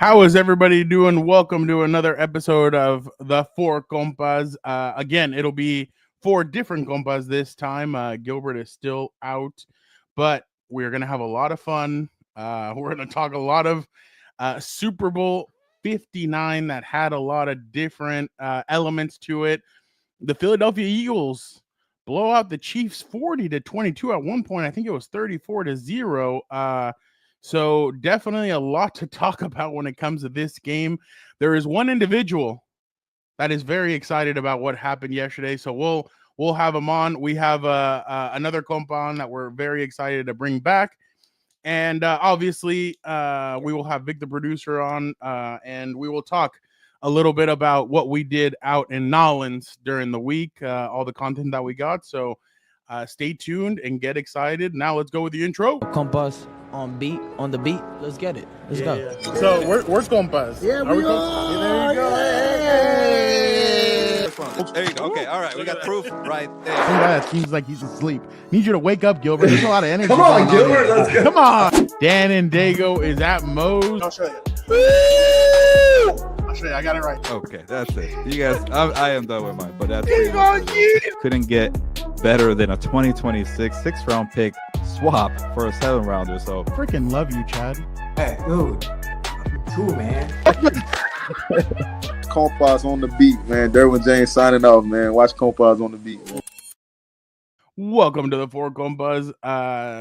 How is everybody doing? Welcome to another episode of the Four Compas. Again, it'll be four different compas this time. Gilbert is still out, but we're going to have a lot of fun. We're going to talk a lot of Super Bowl 59 that had a lot of different elements to it. The Philadelphia Eagles blow out the Chiefs 40-22 at one point. I think it was 34-0. So definitely a lot to talk about when it comes to this game. There is one individual that is very excited about what happened yesterday. So we'll have him on. We have another compa on that we're very excited to bring back. And obviously, we will have Vic the producer on, and we will talk a little bit about what we did out in Nolans during the week, all the content that we got. So stay tuned and get excited. Now let's go with the intro. Compas on the beat. Let's get it. Let's go. Yeah. So we're compas. Yeah, we are. There you go. There you go. Okay, all right. We got proof right there. That seems like he's asleep. Need you to wake up, Gilbert. There's a lot of energy. Come on, Gilbert. Let's go. Come on. Dan and Dago is at Moe's. I'll show you. I'll show you. I got it right. Okay, that's it. You guys, I am done with mine, but that's couldn't get better than a 2026 6th-round pick swap for a 7th-rounder. So Freaking love you, Chad. Hey, dude. Cool, man. Compas on the beat, man. Derwin James signing off, man. Watch Compas on the beat, man. Welcome to the Four Compas.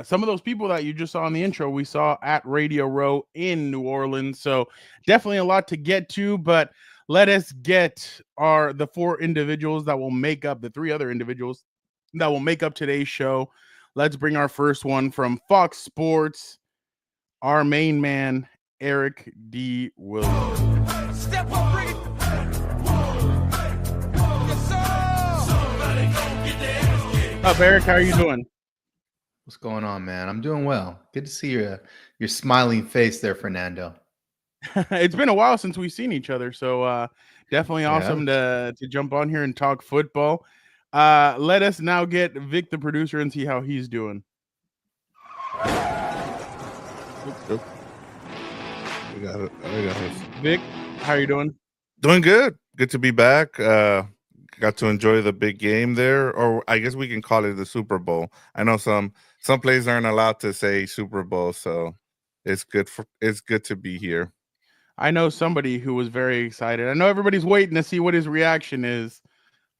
Some of those people that you just saw in the intro, we saw at Radio Row in New Orleans. So definitely a lot to get to, but let us get the four individuals that will make up the three other individuals that will make up today's show. Let's bring our first one from Fox Sports, our main man, Eric D. Williams. Step up, bring it. Yes, sir. Up, Eric, how are you doing? What's going on, man? I'm doing well. Good to see your smiling face there, Fernando. It's been a while since we've seen each other, so definitely awesome to jump on here and talk football. Let us now get Vic, the producer, and see how he's doing. We got it. Vic, how are you doing? Doing good. Good to be back. Got to enjoy the big game there, or I guess we can call it the Super Bowl. I know some places aren't allowed to say Super Bowl, so it's good to be here. I know somebody who was very excited. I know everybody's waiting to see what his reaction is.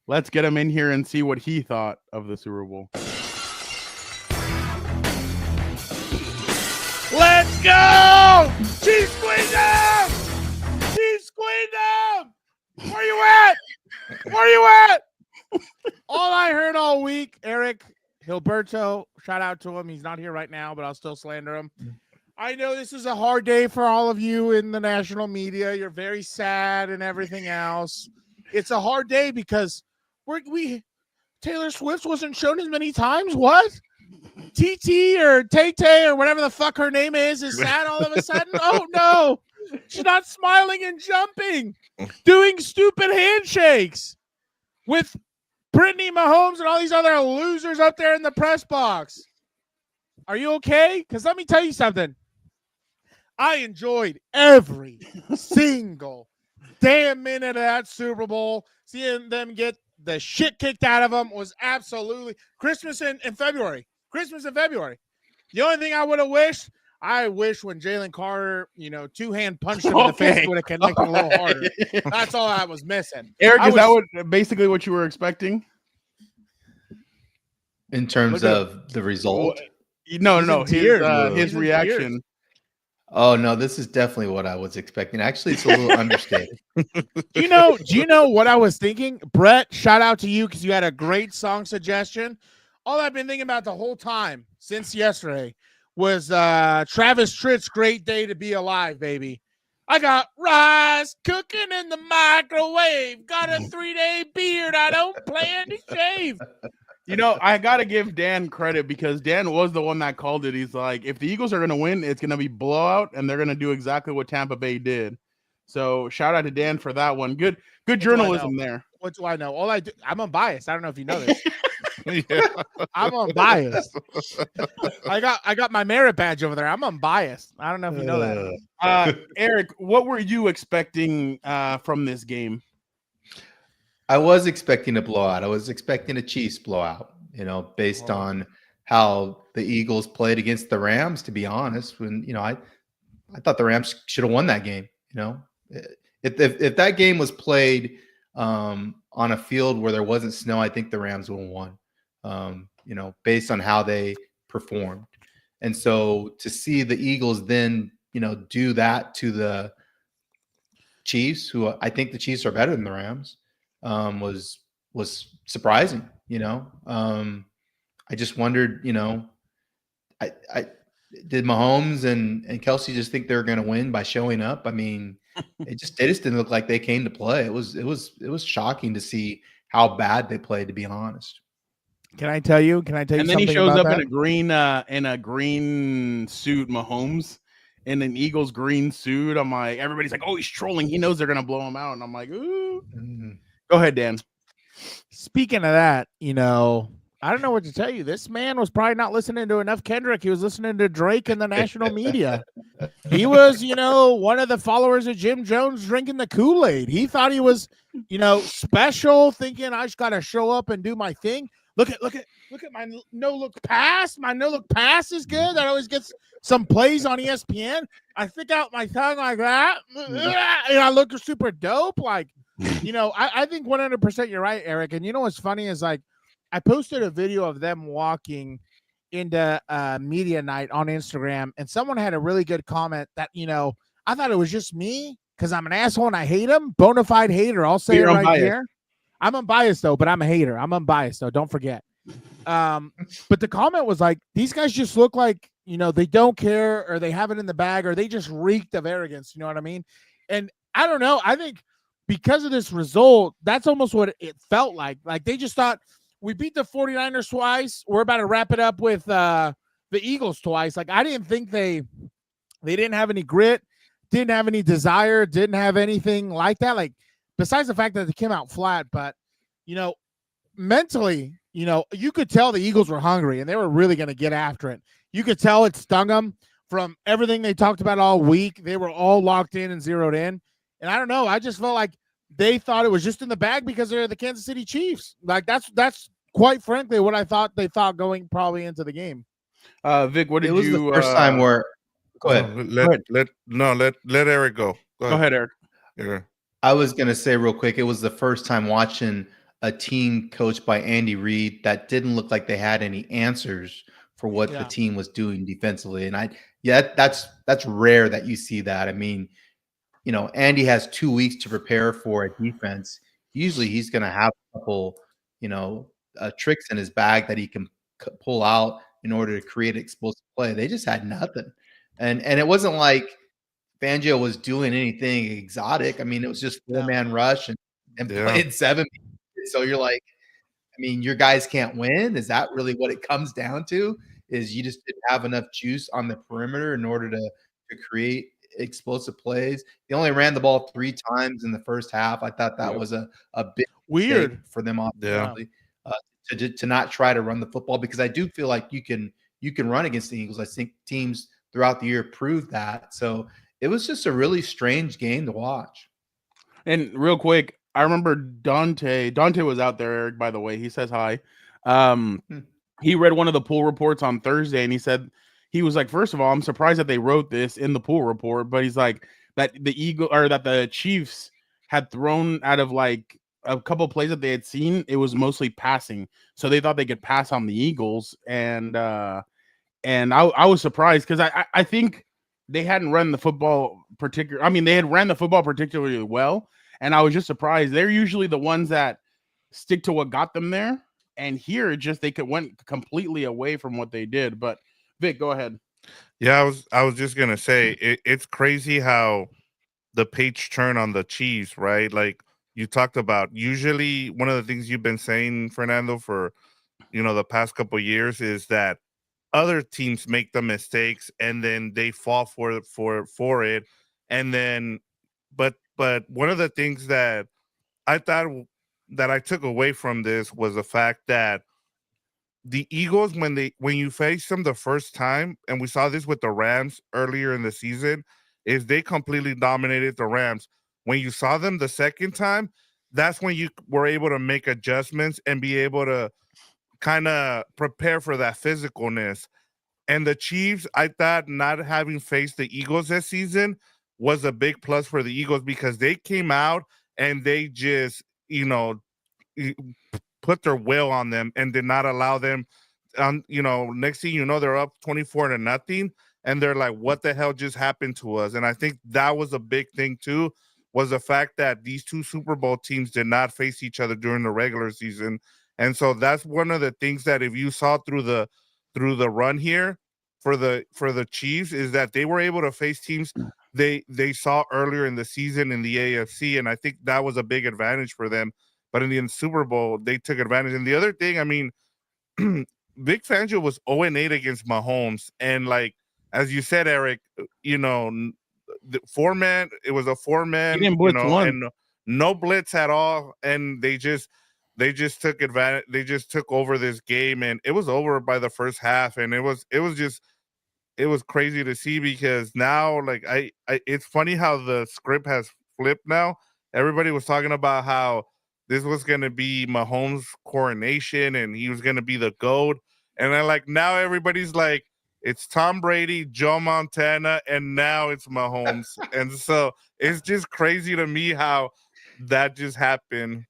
Let's get him in here and see what he thought of the Super Bowl. Let's go! Chiefs squeeze him! Chiefs squeeze him! Where you at? Where you at? All I heard all week, Eric Hilberto, shout out to him. He's not here right now, but I'll still slander him. I know this is a hard day for all of you in the national media. You're very sad and everything else. It's a hard day because Taylor Swift wasn't shown as many times. What? TT or Tay-Tay or whatever the fuck her name is sad all of a sudden. Oh no, she's not smiling and jumping, doing stupid handshakes with Brittany Mahomes and all these other losers up there in the press box. Are you okay? Because let me tell you something. I enjoyed every single damn minute of that Super Bowl. Seeing them get the shit kicked out of them was absolutely Christmas in February. Christmas in February. The only thing I would have wished, when Jalen Carter, two-hand punched him in the face, would have connected a little harder. That's all I was missing. Eric, is that basically what you were expecting? In terms of the result? No, his reaction. Oh no, this is definitely what I was expecting. Actually, it's a little understated. Do you know what I was thinking? Brett, shout out to you because you had a great song suggestion. All I've been thinking about the whole time since yesterday was Travis Tritt's Great Day to Be Alive, baby. I got rice cooking in the microwave. Got a 3-day beard. I don't plan to shave. I got to give Dan credit because Dan was the one that called it. He's like, if the Eagles are going to win, it's going to be blowout, and they're going to do exactly what Tampa Bay did. So shout out to Dan for that one. Good journalism there. What do I know? I'm unbiased. I don't know if you know this. Yeah. I'm unbiased. I got my merit badge over there. I'm unbiased. I don't know if you know that. Eric, what were you expecting from this game? I was expecting a blowout. I was expecting a Chiefs blowout, based on how the Eagles played against the Rams, to be honest. When, I thought the Rams should have won that game. If that game was played on a field where there wasn't snow, I think the Rams would have won, based on how they performed. And so to see the Eagles then, do that to the Chiefs, who I think the Chiefs are better than the Rams, was surprising. I just wondered, I did Mahomes and Kelsey just think they're going to win by showing up? I mean, they just didn't look like they came to play. It was shocking to see how bad they played, to be honest. Can I tell you? And then he shows up in a green suit, Mahomes, in an Eagles green suit. I'm like, everybody's like, oh, he's trolling. He knows they're gonna blow him out. And I'm like, ooh. Go ahead, Dan. Speaking of that, I don't know what to tell you. This man was probably not listening to enough Kendrick. He was listening to Drake in the national media. He was, one of the followers of Jim Jones drinking the Kool-Aid. He thought he was, special, thinking I just got to show up and do my thing. Look at my no-look pass. My no-look pass is good. That always gets some plays on ESPN. I stick out my tongue like that, and I look super dope. Like, I think 100% you're right, Eric. And what's funny is, like, I posted a video of them walking into media night on Instagram, and someone had a really good comment that, I thought it was just me because I'm an asshole and I hate him. Bona fide hater. I'll say it right here. I'm unbiased, though, but I'm a hater. I'm unbiased, though. Don't forget. But the comment was like, these guys just look like, they don't care, or they have it in the bag, or they just reeked of arrogance. You know what I mean? And I don't know. I think because of this result, that's almost what it felt like. Like, they just thought, we beat the 49ers twice. We're about to wrap it up with the Eagles twice. Like, I didn't think they didn't have any grit, didn't have any desire, didn't have anything like that. Like, besides the fact that they came out flat, but, mentally, you could tell the Eagles were hungry and they were really going to get after it. You could tell it stung them from everything they talked about all week. They were all locked in and zeroed in. And I don't know. I just felt like they thought it was just in the bag because they're the Kansas City Chiefs. Like, that's quite frankly what I thought they thought going probably into the game. Vic, what did you? It was the first time where. Go ahead. Let Eric go. Go ahead, Eric. Yeah. I was going to say real quick, it was the first time watching a team coached by Andy Reid that didn't look like they had any answers for what the team was doing defensively. And that's rare that you see that. I mean, Andy has 2 weeks to prepare for a defense. Usually he's going to have a couple, tricks in his bag that he can pull out in order to create explosive play. They just had nothing. And it wasn't like Fangio was doing anything exotic. I mean, it was just 4-man rush and playing 7. So you're like, I mean, your guys can't win. Is that really what it comes down to? Is you just didn't have enough juice on the perimeter in order to create explosive plays? They only ran the ball 3 times in the first half. I thought that was a bit weird for them offensively, to not try to run the football, because I do feel like you can run against the Eagles. I think teams throughout the year proved that. So it was just a really strange game to watch. And real quick, I remember Dante was out there, Eric, by the way. He says hi. He read one of the pool reports on Thursday, and he was like, first of all, I'm surprised that they wrote this in the pool report, but he's like, that the Chiefs had thrown out of like a couple of plays that they had seen, it was mostly passing. So they thought they could pass on the Eagles. And I was surprised because I think they hadn't run the football they had ran the football particularly well. And I was just surprised. They're usually the ones that stick to what got them there. And here, they went completely away from what they did. But Vic, go ahead. Yeah, I was just gonna say it's crazy how the page turn on the Chiefs, right? Like you talked about. Usually, one of the things you've been saying, Fernando, for the past couple of years is that other teams make the mistakes and then they fall for it, and then but one of the things that I thought that I took away from this was the fact that the Eagles, when you face them the first time, and we saw this with the Rams earlier in the season, is they completely dominated the Rams. When you saw them the second time, that's when you were able to make adjustments and be able to kind of prepare for that physicalness. And the Chiefs, I thought not having faced the Eagles this season was a big plus for the Eagles because they came out and they just, put their will on them and did not allow them. Next thing you know, they're up 24-0, and they're like, "What the hell just happened to us?" And I think that was a big thing too, was the fact that these two Super Bowl teams did not face each other during the regular season, and so that's one of the things that if you saw through the run here for the Chiefs is that they were able to face teams they saw earlier in the season in the AFC, and I think that was a big advantage for them. But in the Super Bowl, they took advantage. And the other thing, I mean, Vic Fangio was 0-8 against Mahomes. And like, as you said, Eric, the four-man, it was a four-man, and no blitz at all. And they just took advantage. They just took over this game, and it was over by the first half. And it was crazy to see because now, like, it's funny how the script has flipped now. Everybody was talking about how this was going to be Mahomes' coronation and he was going to be the GOAT. And then, like, now everybody's like, it's Tom Brady, Joe Montana, and now it's Mahomes. And so it's just crazy to me how that just happened.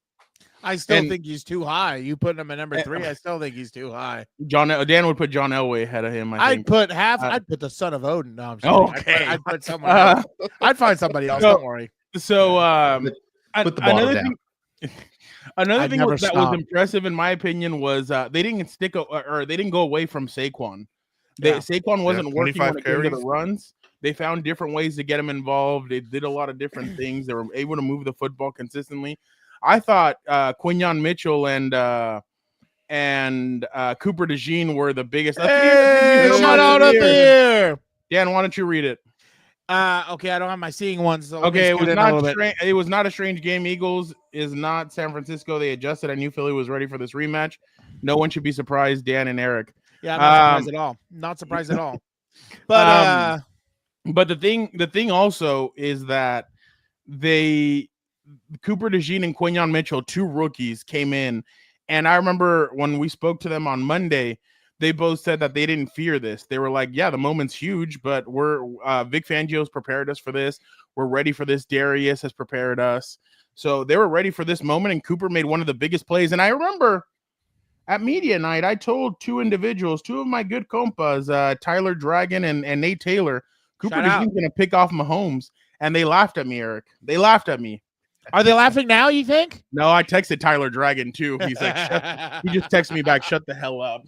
I still think he's too high. You put him at number 3. I still think he's too high. Dan would put John Elway ahead of him. I'd put the son of Odin. No, I'm sorry. Okay. I'd put someone else. I'd find somebody else. Don't worry. So put the ball down. Another thing that was impressive in my opinion was they didn't go away from Saquon. Saquon wasn't working when it came to the runs. They found different ways to get him involved. They did a lot of different things. They were able to move the football consistently. I thought Quinyon Mitchell and Cooper DeJean were the biggest. Hey, shout out up here. Dan, why don't you read it? Okay, I don't have my seeing ones. So okay, it was not a strange game. Eagles is not San Francisco. They adjusted. I knew Philly was ready for this rematch. No one should be surprised, Dan and Eric. Yeah, I'm not surprised at all. Not surprised at all. But the thing also is that Cooper DeJean and Quinyon Mitchell, 2 rookies, came in, and I remember when we spoke to them on Monday, they both said that they didn't fear this. They were like, yeah, the moment's huge, but Vic Fangio's prepared us for this. We're ready for this. Darius has prepared us. So they were ready for this moment, and Cooper made one of the biggest plays. And I remember at media night, I told 2 individuals, 2 of my good compas, Tyler Dragon and Nate Taylor, Cooper DeJean's going to pick off Mahomes. And they laughed at me, Eric. They laughed at me. Are they laughing now, you think? No, I texted Tyler Dragon, too. He's like, he just texted me back, shut the hell up.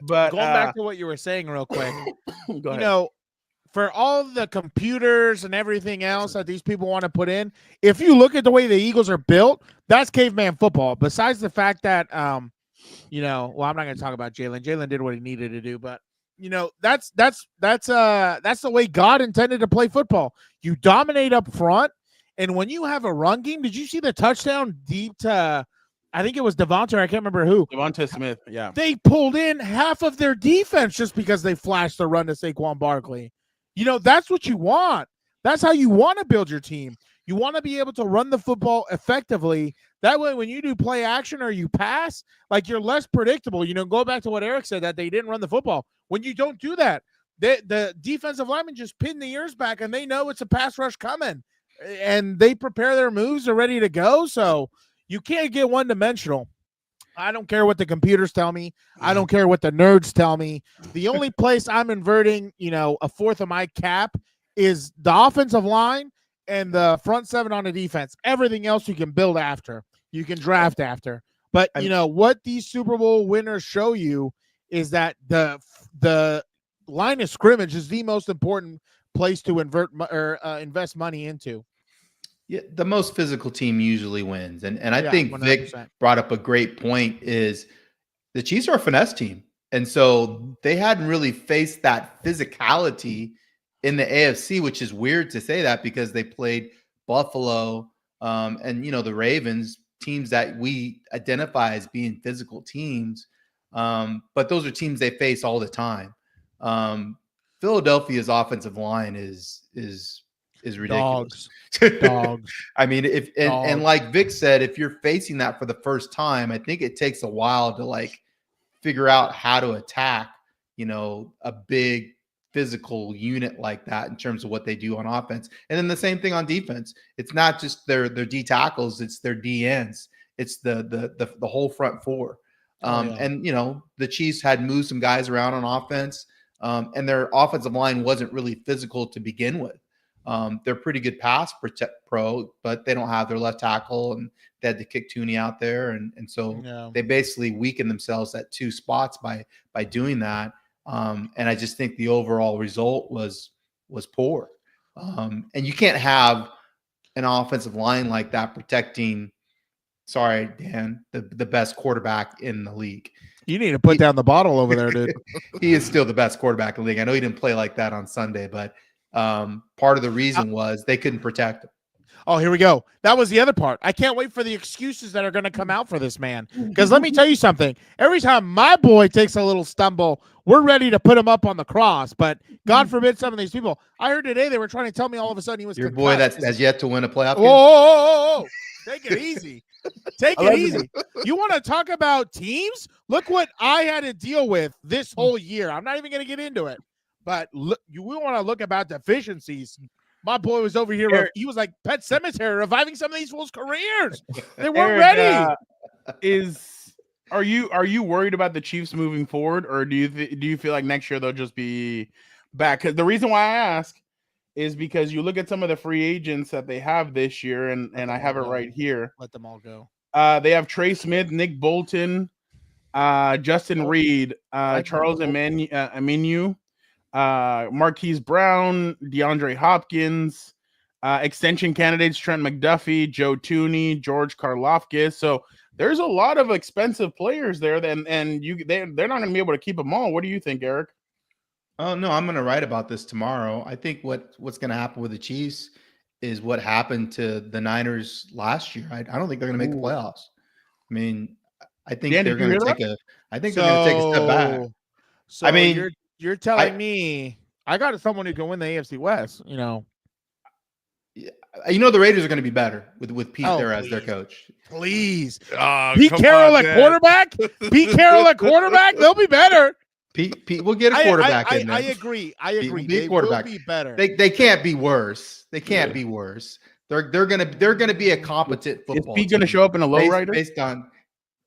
But going back to what you were saying real quick, for all the computers and everything else that these people want to put in, if you look at the way the Eagles are built, that's caveman football. Besides the fact that, I'm not going to talk about Jalen. Jalen did what he needed to do, but that's the way God intended to play football. You dominate up front, and when you have a run game, did you see the touchdown deep to, I think it was Devonta, I can't remember who. Devonta Smith, yeah. They pulled in half of their defense just because they flashed the run to Saquon Barkley. That's what you want. That's how you want to build your team. You want to be able to run the football effectively. That way, when you do play action or you pass, like, you're less predictable. Go back to what Eric said, that they didn't run the football. When you don't do that, the defensive linemen just pin the ears back, and they know it's a pass rush coming, and they prepare their moves. They're ready to go. So you can't get one-dimensional. I don't care what the computers tell me. I don't care what the nerds tell me. The only place I'm inverting, a fourth of my cap is the offensive line and the front 7 on the defense. Everything else you can build after. You can draft after. But, what these Super Bowl winners show you is that the line of scrimmage is the most important place to invest money into. Yeah, the most physical team usually wins. And I think 100%. Vic brought up a great point is the Chiefs are a finesse team. And so they hadn't really faced that physicality in the AFC, which is weird to say that because they played Buffalo and, the Ravens teams that we identify as being physical teams. But those are teams they face all the time. Philadelphia's offensive line is ridiculous. Dogs. I mean, and like Vic said, if you're facing that for the first time, I think it takes a while to like figure out how to attack, a big physical unit like that in terms of what they do on offense. And then the same thing on defense. It's not just their D tackles, it's their DNs. It's the whole front four. And the Chiefs had moved some guys around on offense, and their offensive line wasn't really physical to begin with. They're pretty good pass pro, but they don't have their left tackle, and they had to kick Tooney out there, and so they basically weakened themselves at two spots by doing that. And I just think the overall result was poor. And you can't have an offensive line like that protecting. Sorry, Dan, the best quarterback in the league. You need to put down the bottle over there, dude. He is still the best quarterback in the league. I know he didn't play like that on Sunday, but part of the reason was they couldn't protect him. Oh, here we go. That was the other part. I can't wait for the excuses that are going to come out for this man. Because let me tell you something. Every time my boy takes a little stumble, we're ready to put him up on the cross. But God forbid some of these people. I heard today they were trying to tell me all of a sudden he was your concussed. Boy that has yet to win a playoff game. Whoa. Take it easy. Take it easy. You want to talk about teams? Look what I had to deal with this whole year. I'm not even going to get into it. But look, we want to look about deficiencies. My boy was over here. He was like Pet Cemetery, reviving some of these fools' careers. They weren't ready. Are you worried about the Chiefs moving forward, or do you feel like next year they'll just be back? Because the reason why I ask is because you look at some of the free agents that they have this year, and I have it right here. Let them all go. They have Trey Smith, Nick Bolton, Justin Reed, Charles Aminu, Marquise Brown, DeAndre Hopkins, extension candidates Trent McDuffie, Joe Tooney, George Karlaftis. So there's a lot of expensive players there, and they're not going to be able to keep them all. What do you think, Eric? Oh no, I'm going to write about this tomorrow. I think what's going to happen with the Chiefs is what happened to the Niners last year. I don't think they're going to make the playoffs. I mean, I think they're going to take a step back. So I mean, you're telling me I got someone who can win the AFC West. The Raiders are going to be better with Pete there as their coach. Please, Pete Carroll at quarterback. Pete Carroll at quarterback. They'll be better. Pete will get a quarterback in there. I agree. They will be better. They can't be worse. They can't be worse. They're gonna be a competent football. Is Pete going to show up in a lowrider? Based on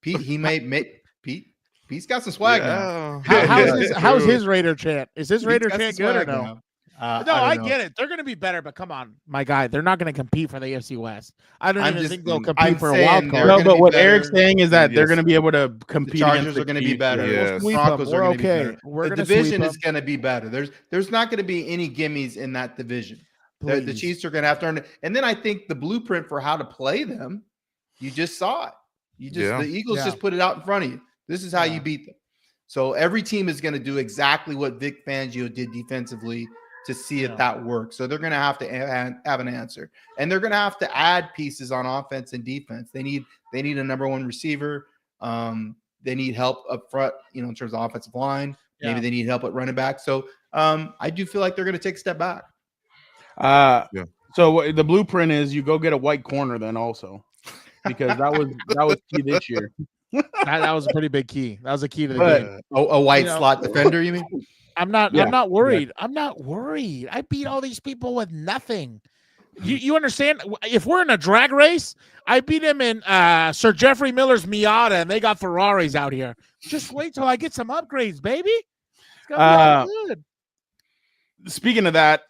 Pete, he may make Pete. Pete's got some swag now. How's his Raider chant? Is his Raider chant good or no? No, I get it. They're going to be better, but come on, my guy. They're not going to compete for the AFC West. I don't even think they'll compete for a wild card. No, but what Eric's saying is that they're going to be able to compete. The Chargers are going to be better. Yes. Broncos are going to be better. The division is going to be better. There's not going to be any gimmies in that division. The Chiefs are going to have to earn it. And then I think the blueprint for how to play them, you just saw it. The Eagles just put it out in front of you. This is how you beat them. So every team is going to do exactly what Vic Fangio did defensively to see if that works. So they're going to have an answer, and they're going to have to add pieces on offense and defense. They need a number one receiver. They need help up front, in terms of offensive line. Maybe they need help at running back. So I do feel like they're going to take a step back. So the blueprint is you go get a white corner then also, because that was key this year. that was a pretty big key. That was a key to the game. A white slot defender, you mean? I'm not worried. Yeah. I'm not worried. I beat all these people with nothing. You understand? If we're in a drag race, I beat him in Sir Jeffrey Miller's Miata, and they got Ferraris out here. Just wait till I get some upgrades, baby. It's gonna be good. Speaking of that,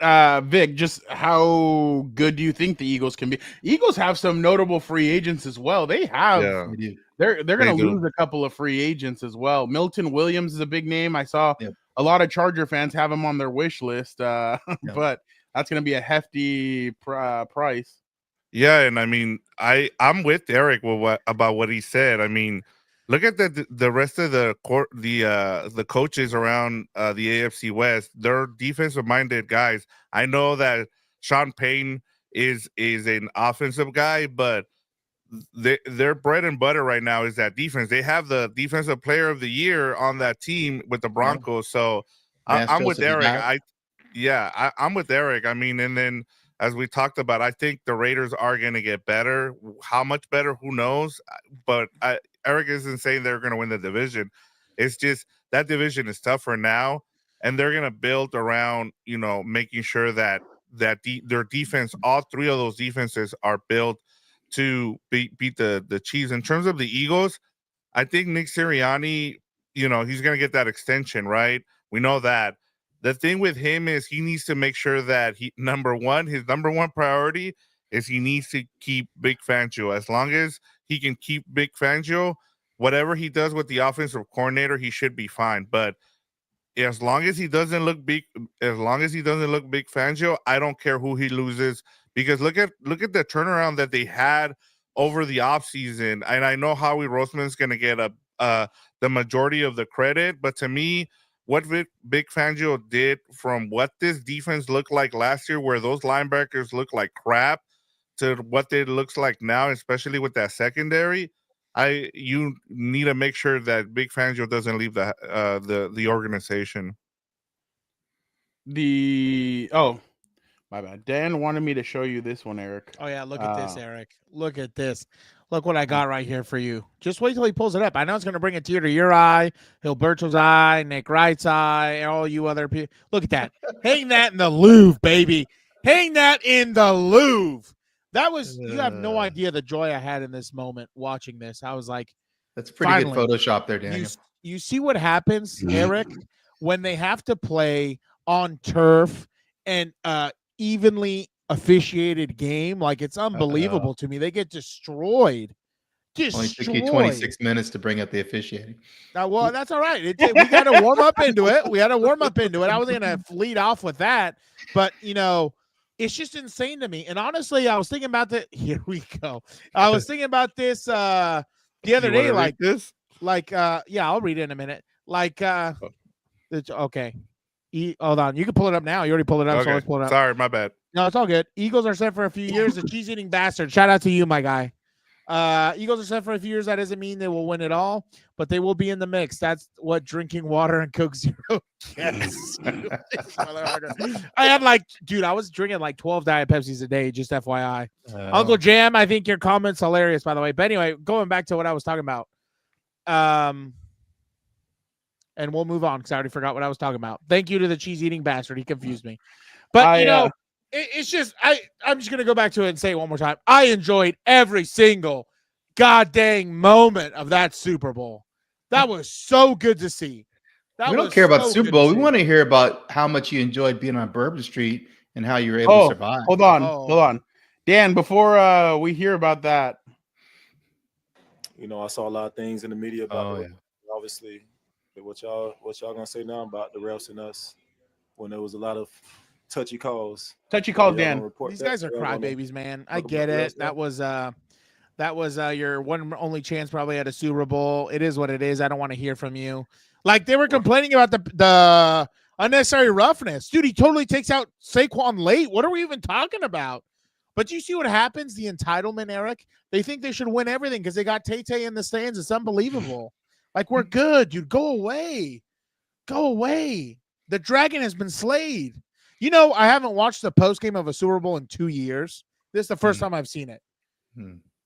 Vic, just how good do you think the Eagles can be? Eagles have some notable free agents as well. They have. Yeah. They're going to lose a couple of free agents as well. Milton Williams is a big name. I saw a lot of Charger fans have him on their wish list, but that's going to be a hefty price. Yeah, and I mean, I'm with Eric about what he said. I mean, look at the rest of the coaches around the AFC West. They're defensive minded guys. I know that Sean Payton is an offensive guy, but their bread and butter right now is that defense. They have the defensive player of the year on that team with the Broncos. So I'm with Eric. I'm with Eric. I mean, and then as we talked about, I think the Raiders are going to get better. How much better? Who knows? But Eric isn't saying they're going to win the division. It's just that division is tougher now, and they're going to build around, making sure that their defense, all three of those defenses are built to beat the Chiefs. In terms of the Eagles, I think Nick Sirianni, he's going to get that extension, right? We know that. The thing with him is he needs to make sure that his number one priority is he needs to keep Vic Fangio. As long as he can keep Vic Fangio, whatever he does with the offensive coordinator, he should be fine. But as long as he doesn't look Vic Fangio, I don't care who he loses, because look at the turnaround that they had over the offseason. And I know Howie Roseman's going to get the majority of the credit, but to me, what Vic Fangio did from what this defense looked like last year, where those linebackers look like crap, to what it looks like now, especially with that secondary, you need to make sure that Vic Fangio doesn't leave the organization. My bad. Dan wanted me to show you this one, Eric. Oh yeah, look at this, Eric. Look at this. Look what I got right here for you. Just wait till he pulls it up. I know it's going to bring a tear to your eye, Hilberto's eye, Nick Wright's eye, all you other people. Look at that. Hang that in the Louvre, baby. Hang that in the Louvre. That was, you have no idea the joy I had in this moment watching this. I was like, that's pretty good Photoshop there, Daniel. You see what happens, Eric, when they have to play on turf and evenly officiated game. Like, it's unbelievable to me. They get destroyed. Only took you 26 minutes to bring up the officiating. Well, that's all right. We got to warm up into it. I wasn't going to lead off with that, but it's just insane to me. And honestly, I was thinking about here we go. I was thinking about this the other day, yeah, I'll read it in a minute. Okay. Hold on. You can pull it up now. You already pulled it up. Okay. So let's pull it up. Sorry, my bad. No, it's all good. Eagles are set for a few years. The cheese-eating bastard. Shout out to you, my guy. Eagles are set for a few years. That doesn't mean they will win it all, but they will be in the mix. That's what drinking water and Coke Zero gets. I had I was drinking 12 Diet Pepsis a day, just FYI. Uncle Jam, I think your comment's hilarious, by the way. But anyway, going back to what I was talking about. And we'll move on because I already forgot what I was talking about. Thank you to the cheese-eating bastard. He confused me. But, it's just I'm just going to go back to it and say it one more time. I enjoyed every single goddamn moment of that Super Bowl. That was so good to see. We don't care about the Super Bowl. We want to hear about how much you enjoyed being on Bourbon Street and how you were able to survive. Hold on. Dan, before we hear about that. I saw a lot of things in the media about obviously what y'all gonna say now about the refs and us when there was a lot of touchy calls. Dan. These guys are crybabies, man. I get it. That was your one only chance probably at a Super Bowl. It is what it is. I don't want to hear from you. They were complaining about the unnecessary roughness. Dude, he totally takes out Saquon late. What are we even talking about? But you see what happens? The entitlement, Eric. They think they should win everything because they got Tay-Tay in the stands. It's unbelievable. We're good, dude. Go away. The dragon has been slayed. I haven't watched the post game of a Super Bowl in 2 years. This is the first time I've seen it.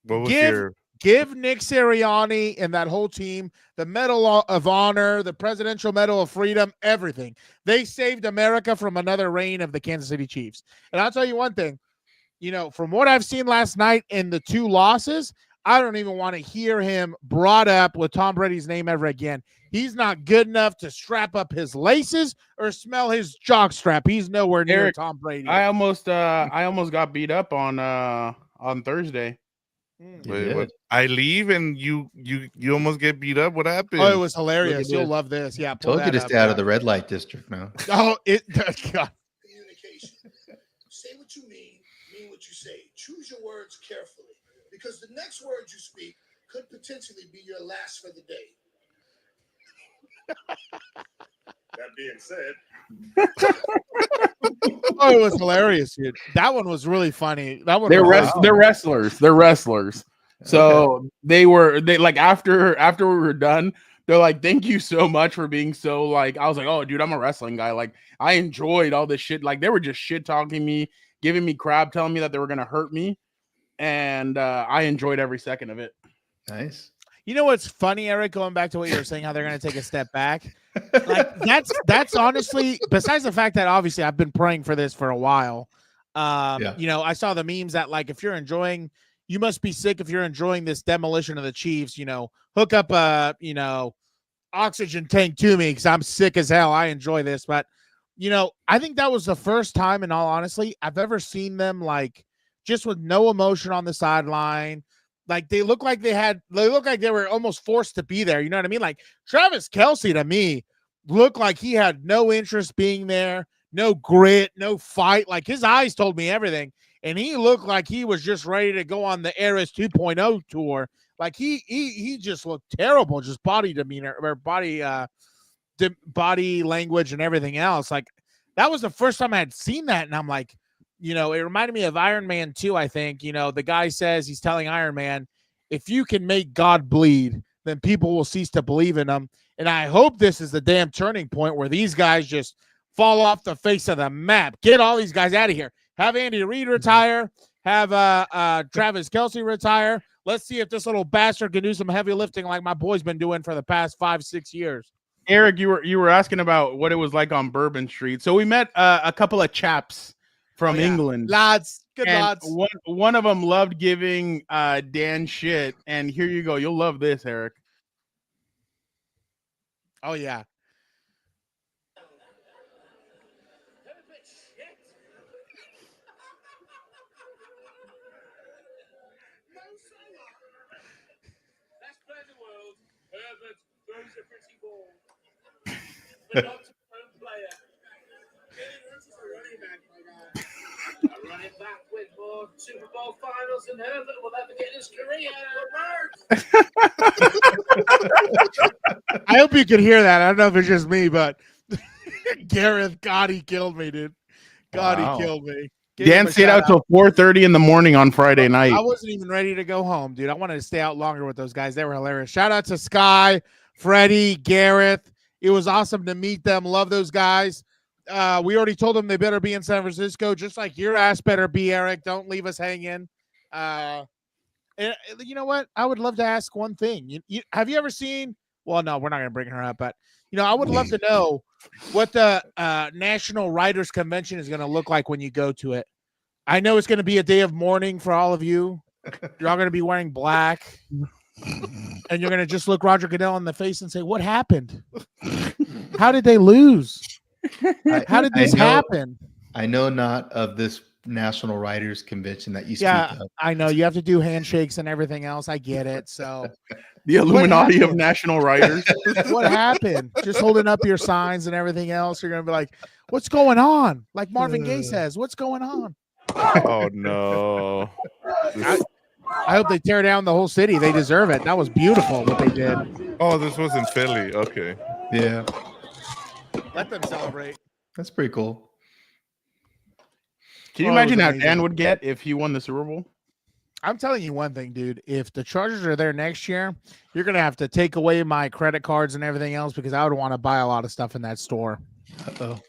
What was Give Nick Sirianni and that whole team the Medal of Honor, the Presidential Medal of Freedom, everything. They saved America from another reign of the Kansas City Chiefs. And I'll tell you one thing. From what I've seen last night in the 2 losses, I don't even want to hear him brought up with Tom Brady's name ever again. He's not good enough to strap up his laces or smell his jock strap. He's nowhere near Eric, Tom Brady. I almost got beat up on Thursday. Wait, I leave and you almost get beat up. What happened? Oh, it was hilarious. You'll love this. Yeah, told you to stay out of the red light district now. Oh, God. Communication. Say what you mean what you say. Choose your words carefully. Because the next word you speak could potentially be your last for the day. That being said. Oh, it was hilarious, dude. That one was really funny. That one. They're wrestlers. So they like after we were done, they're like, thank you so much for being so like, I was like, oh dude, I'm a wrestling guy. Like I enjoyed all this shit. Like they were just shit talking me, giving me crap, telling me that they were going to hurt me. And I enjoyed every second of it. Nice. You know what's funny, Eric? Going back to what you were saying, how they're going to take a step back. Like that's honestly, besides the fact that obviously I've been praying for this for a while. You know, I saw the memes that like if you're enjoying, you must be sick if you're enjoying this demolition of the Chiefs. You know, hook up a oxygen tank to me because I'm sick as hell. I enjoy this, but you know, I think that was the first time, in all honesty, I've ever seen them like just with no emotion on the sideline. Like they look like they were almost forced to be there. You know what I mean? Like Travis Kelce to me looked like he had no interest being there, no grit, no fight. Like his eyes told me everything. And he looked like he was just ready to go on the Eras 2.0 tour. Like he just looked terrible, just body demeanor or body language and everything else. Like that was the first time I had seen that. And I'm like, you know, it reminded me of Iron Man 2, I think. You know, the guy says, he's telling Iron Man, if you can make God bleed, then people will cease to believe in him. And I hope this is the damn turning point where these guys just fall off the face of the map. Get all these guys out of here. Have Andy Reid retire. Have Travis Kelce retire. Let's see if this little bastard can do some heavy lifting like my boy's been doing for the past 5-6 years. Eric, you were asking about what it was like on Bourbon Street. So we met a couple of chaps from England. Lads, good and lads. One of them loved giving Dan shit. And here you go. You'll love this, Eric. Oh, yeah. But not to home player. Jalen Hurts is a running back, my guy. A running back with more Super Bowl finals than Herbert will ever get in his career. I hope you could hear that. I don't know if it's just me, but Gareth, God, he killed me, dude. God, he killed me. Dan stayed out till 4:30 in the morning on Friday night. I wasn't even ready to go home, dude. I wanted to stay out longer with those guys. They were hilarious. Shout out to Sky, Freddie, Gareth. It was awesome to meet them. Love those guys. We already told them they better be in San Francisco, just like your ass better be, Eric. Don't leave us hanging. And you know what? I would love to ask one thing. Have you ever seen? Well, no, we're not going to bring her up, but you know, I would love to know what the National Writers Convention is going to look like when you go to it. I know it's going to be a day of mourning for all of you. You're all going to be wearing black. And you're going to just look Roger Goodell in the face and say, what happened? How did they lose? How did this happen? I know not of this National Writers Convention that you speak of. I know. You have to do handshakes and everything else. I get it. So the Illuminati of national writers. What happened? Just holding up your signs and everything else. You're going to be like, what's going on? Like Marvin Gaye says, what's going on? Oh, no. I hope they tear down the whole city. They deserve it. That was beautiful what they did. Oh, this was in Philly. Okay. Yeah. Let them celebrate. That's pretty cool. Can you imagine how Dan would get if he won the Super Bowl? I'm telling you one thing, dude. If the Chargers are there next year, you're going to have to take away my credit cards and everything else because I would want to buy a lot of stuff in that store. Uh-oh.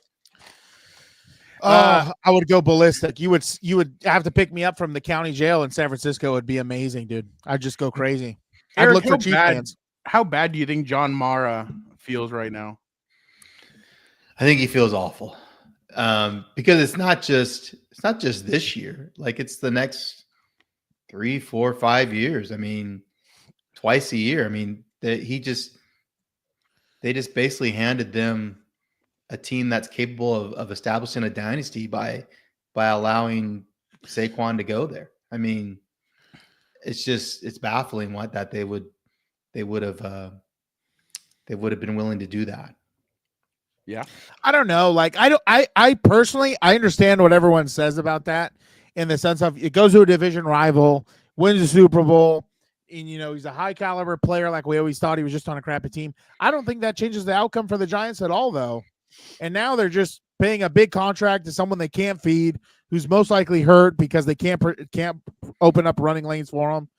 I would go ballistic. You would have to pick me up from the county jail in San Francisco. It'd be amazing, dude. I'd just go crazy. I'd look for cheap fans. How bad do you think John Mara feels right now? I think he feels awful. Because it's not just this year. Like it's the next 3, 4, 5 years. I mean, twice a year. I mean, they just basically handed them a team that's capable of establishing a dynasty by allowing Saquon to go there. I mean, it's baffling that they would have been willing to do that. Yeah. I don't know. Like I personally, I understand what everyone says about that in the sense of it goes to a division rival, wins the Super Bowl, and you know, he's a high caliber player like we always thought. He was just on a crappy team. I don't think that changes the outcome for the Giants at all though. And now they're just paying a big contract to someone they can't feed, who's most likely hurt because they can't open up running lanes for him.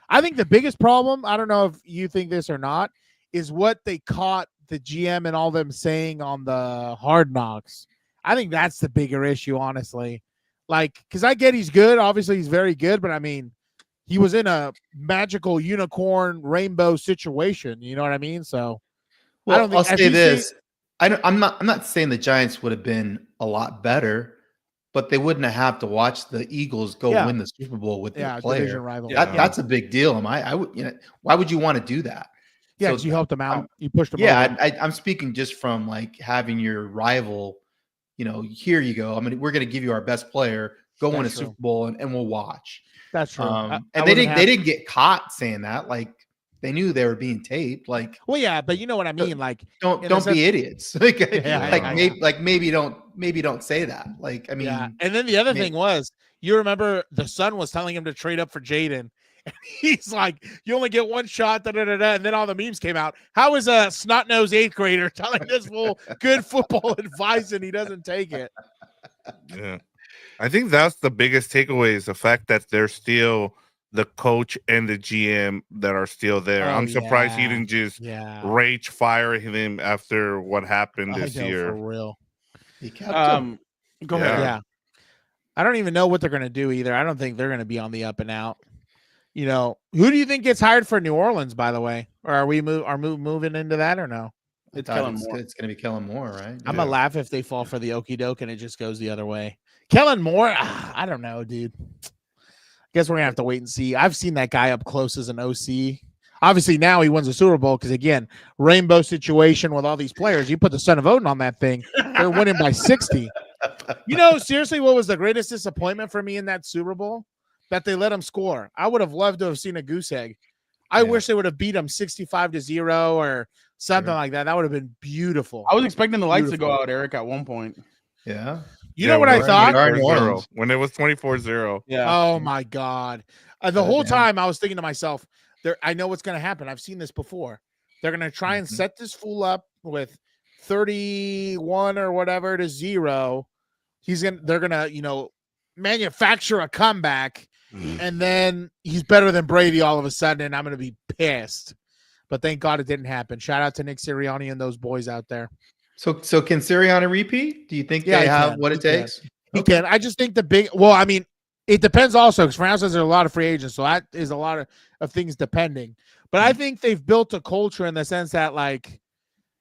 I think the biggest problem, I don't know if you think this or not, is what they caught the GM and all them saying on the Hard Knocks. I think that's the bigger issue, honestly. Like, because I get he's good. Obviously, he's very good. But, I mean, he was in a magical unicorn rainbow situation. You know what I mean? So, well, I don't think, I'll say this. I'm not saying the Giants would have been a lot better, but they wouldn't have to watch the Eagles go win the Super Bowl with their player. Rival. That's a big deal. I would, why would you want to do that? Yeah, because you helped them out. You pushed them. Yeah, I'm speaking just from like having your rival. Here you go. I mean, we're going to give you our best player. Go win a Super Bowl, and we'll watch. That's true. And they didn't get caught saying that. Like, they knew they were being taped. Like, well, yeah, but you know what I mean. Like, don't be idiots. Maybe don't say that. Like, I mean, And then the other thing was, you remember the son was telling him to trade up for Jaden. And he's like, you only get one shot, and then all the memes came out. How is a snot-nosed 8th grader telling this fool good football advice and he doesn't take it? Yeah. I think that's the biggest takeaway is the fact that they're still the coach and the GM that are still there. I'm surprised he didn't just rage fire him after what happened this year. For real. He kept him. Go ahead. Yeah. I don't even know what they're going to do either. I don't think they're going to be on the up and out. Who do you think gets hired for New Orleans, by the way? Or are we moving into that or no? It's Kellen Moore. It's going to be Kellen Moore, right? I'm going to laugh if they fall for the okie doke and it just goes the other way. Kellen Moore, I don't know, dude. I guess we're going to have to wait and see. I've seen that guy up close as an OC. Obviously, now he wins the Super Bowl because, again, rainbow situation with all these players. You put the son of Odin on that thing, they're winning by 60. Seriously, what was the greatest disappointment for me in that Super Bowl? That they let him score. I would have loved to have seen a goose egg. I wish they would have beat him 65-0 or something like that. That would have been beautiful. I was expecting the lights to go out, Eric, at one point. Yeah. You know what I thought? When it was 24-0. Yeah. Oh, my God. The whole time I was thinking to myself, I know what's going to happen. I've seen this before. They're going to try and set this fool up with 31 or whatever to 0. They're going to, manufacture a comeback. And then he's better than Brady all of a sudden, and I'm going to be pissed. But thank God it didn't happen. Shout out to Nick Sirianni and those boys out there. So can Sirianni repeat? Do you think they have what it takes? He can. I just think it depends also because for now there's a lot of free agents, so that is a lot of things depending. But I think they've built a culture in the sense that, like,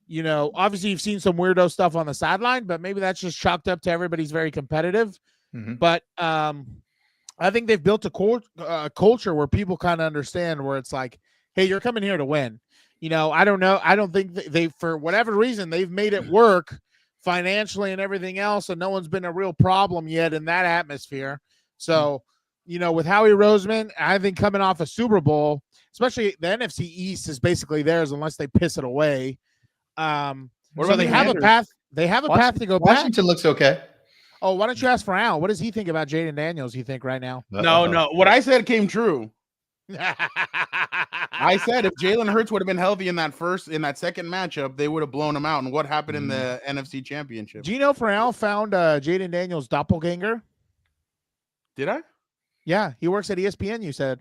obviously you've seen some weirdo stuff on the sideline, but maybe that's just chalked up to everybody's very competitive. Mm-hmm. But I think they've built a culture where people kind of understand where it's like, hey, you're coming here to win. I don't know. I don't think they, for whatever reason, they've made it work financially and everything else, and no one's been a real problem yet in that atmosphere. So, with Howie Roseman, I think coming off a Super Bowl, especially the NFC East is basically theirs unless they piss it away. So they have a path. They have a path to go back. Washington looks okay. Oh, why don't you ask for Al? What does he think about Jaden Daniels, you think, right now? No. What I said came true. I said if Jalen Hurts would have been healthy in that second matchup, they would have blown him out. And what happened in the NFC Championship? Do you know Ferrell found Jaden Daniels' doppelganger? Did I? Yeah, he works at ESPN, you said.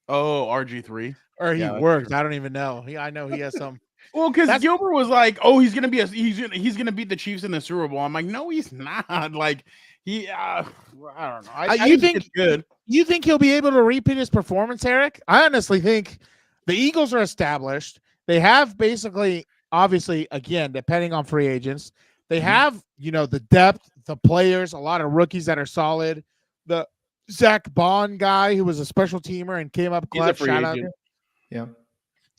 Oh, RG3. Or he worked. I don't even know. I know he has some. Well, because Gilbert was like, "Oh, he's gonna beat the Chiefs in the Super Bowl." I'm like, "No, he's not." Like I don't know. I think it's good. You think he'll be able to repeat his performance, Eric? I honestly think the Eagles are established. They have basically, obviously, again, depending on free agents, they have the depth, the players, a lot of rookies that are solid. The Zach Bond guy who was a special teamer and came up clutch. Shout out. Yeah.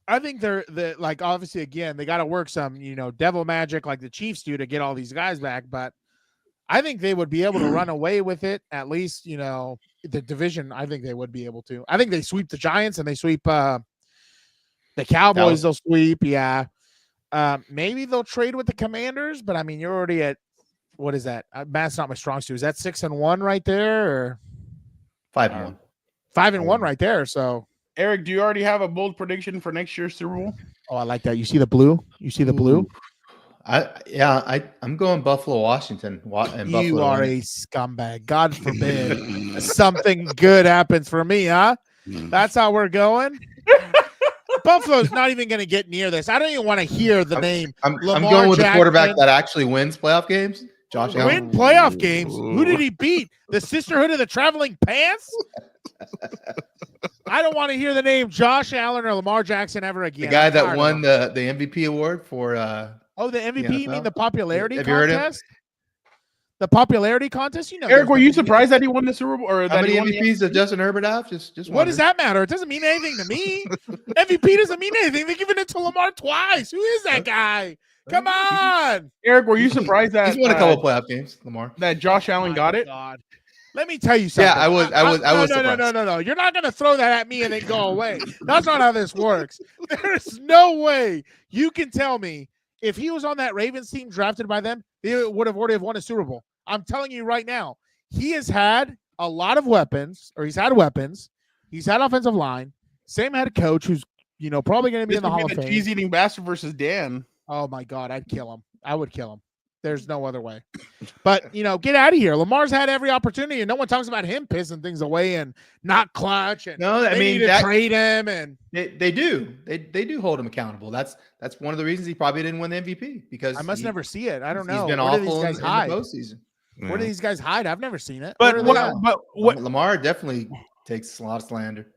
I think they're like, obviously, again, they got to work some, devil magic like the Chiefs do to get all these guys back. But I think they would be able to run away with it. At least, the division, I think they would be able to. I think they sweep the Giants and they sweep the Cowboys. They'll sweep. Yeah. Maybe they'll trade with the Commanders. But, I mean, you're already at, what is that? Matt's not my strong suit. Is that 6-1 right there? Or 5-1? 5-1 right there. So. Eric, do you already have a bold prediction for next year's Super Bowl? Oh, I like that. You see the blue? I'm going Buffalo, Washington. You are a scumbag. God forbid something good happens for me, huh? That's how we're going. Buffalo's not even going to get near this. I don't even want to hear the name. I'm Lamar going with Jackson. the quarterback that actually wins playoff games. Josh Allen. Win playoff games. Who did he beat? The Sisterhood of the Traveling Pants? I don't want to hear the name Josh Allen or Lamar Jackson ever again. The guy that won the MVP award for the MVP, you mean the popularity Have you heard him? contest? The popularity contest? Eric, were you surprised that he won the Super Bowl? Or How that many he won MVPs does Justin Herbert have? Just what does that matter? It doesn't mean anything to me. MVP doesn't mean anything. They're giving it to Lamar twice. Who is that guy? Come on. Eric, were you surprised that he's won a couple playoff games, Lamar? That Josh Allen got it? God. Let me tell you something. Yeah, I was No. You're not going to throw that at me and then go away. That's not how this works. There's no way you can tell me if he was on that Ravens team drafted by them, he would have already won a Super Bowl. I'm telling you right now, he has had a lot of weapons, or he's had weapons. He's had offensive line. Same head coach who's, probably going to be in the Hall of Fame. Cheese eating bastard versus Dan. Oh my God, I'd kill him. I would kill him. There's no other way. But, get out of here. Lamar's had every opportunity, and no one talks about him pissing things away and not clutch. And no, I mean, trade him, and they do. They do hold him accountable. That's one of the reasons he probably didn't win the MVP, because I must never see it. I don't know. He's been Where do awful these guys in hide? the postseason. Where do these guys hide? I've never seen it. But Lamar definitely takes a lot of slander.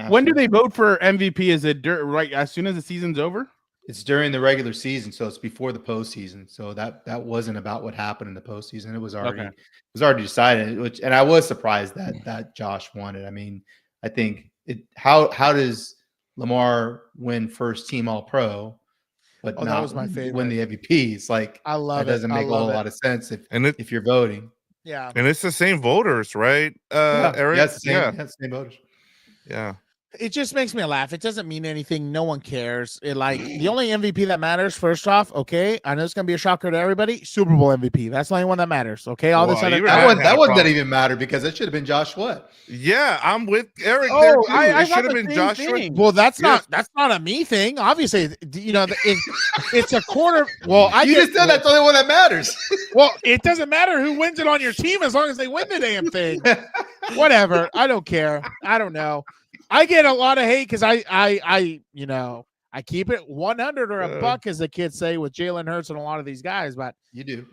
When do they vote for MVP? Is it right as soon as the season's over? It's during the regular season, so it's before the postseason. So that wasn't about what happened in the postseason. It was already decided. And I was surprised that Josh won it. I mean, I think how does Lamar win first team All Pro, but that was my favorite. Win the MVP? It's like I love that doesn't make a whole lot of sense if you're voting. Yeah, and it's the same voters, right? Eric, yeah, it's the same voters. Yeah. It just makes me laugh. It doesn't mean anything. No one cares. The only MVP that matters, first off, okay, I know it's gonna be a shocker to everybody. Super Bowl MVP. That's the only one that matters. Okay, all this other that one didn't even matter because it should have been Josh Sweat. Yeah, I'm with Eric there too. I it should have been Josh Sweat. Well, that's not a me thing. Obviously, it's a quarter. Well, just said that's the only one that matters. Well, it doesn't matter who wins it on your team as long as they win the damn thing. Whatever. I don't care. I don't know. I get a lot of hate because I keep it 100 or a buck, as the kids say, with Jalen Hurts and a lot of these guys. But you do,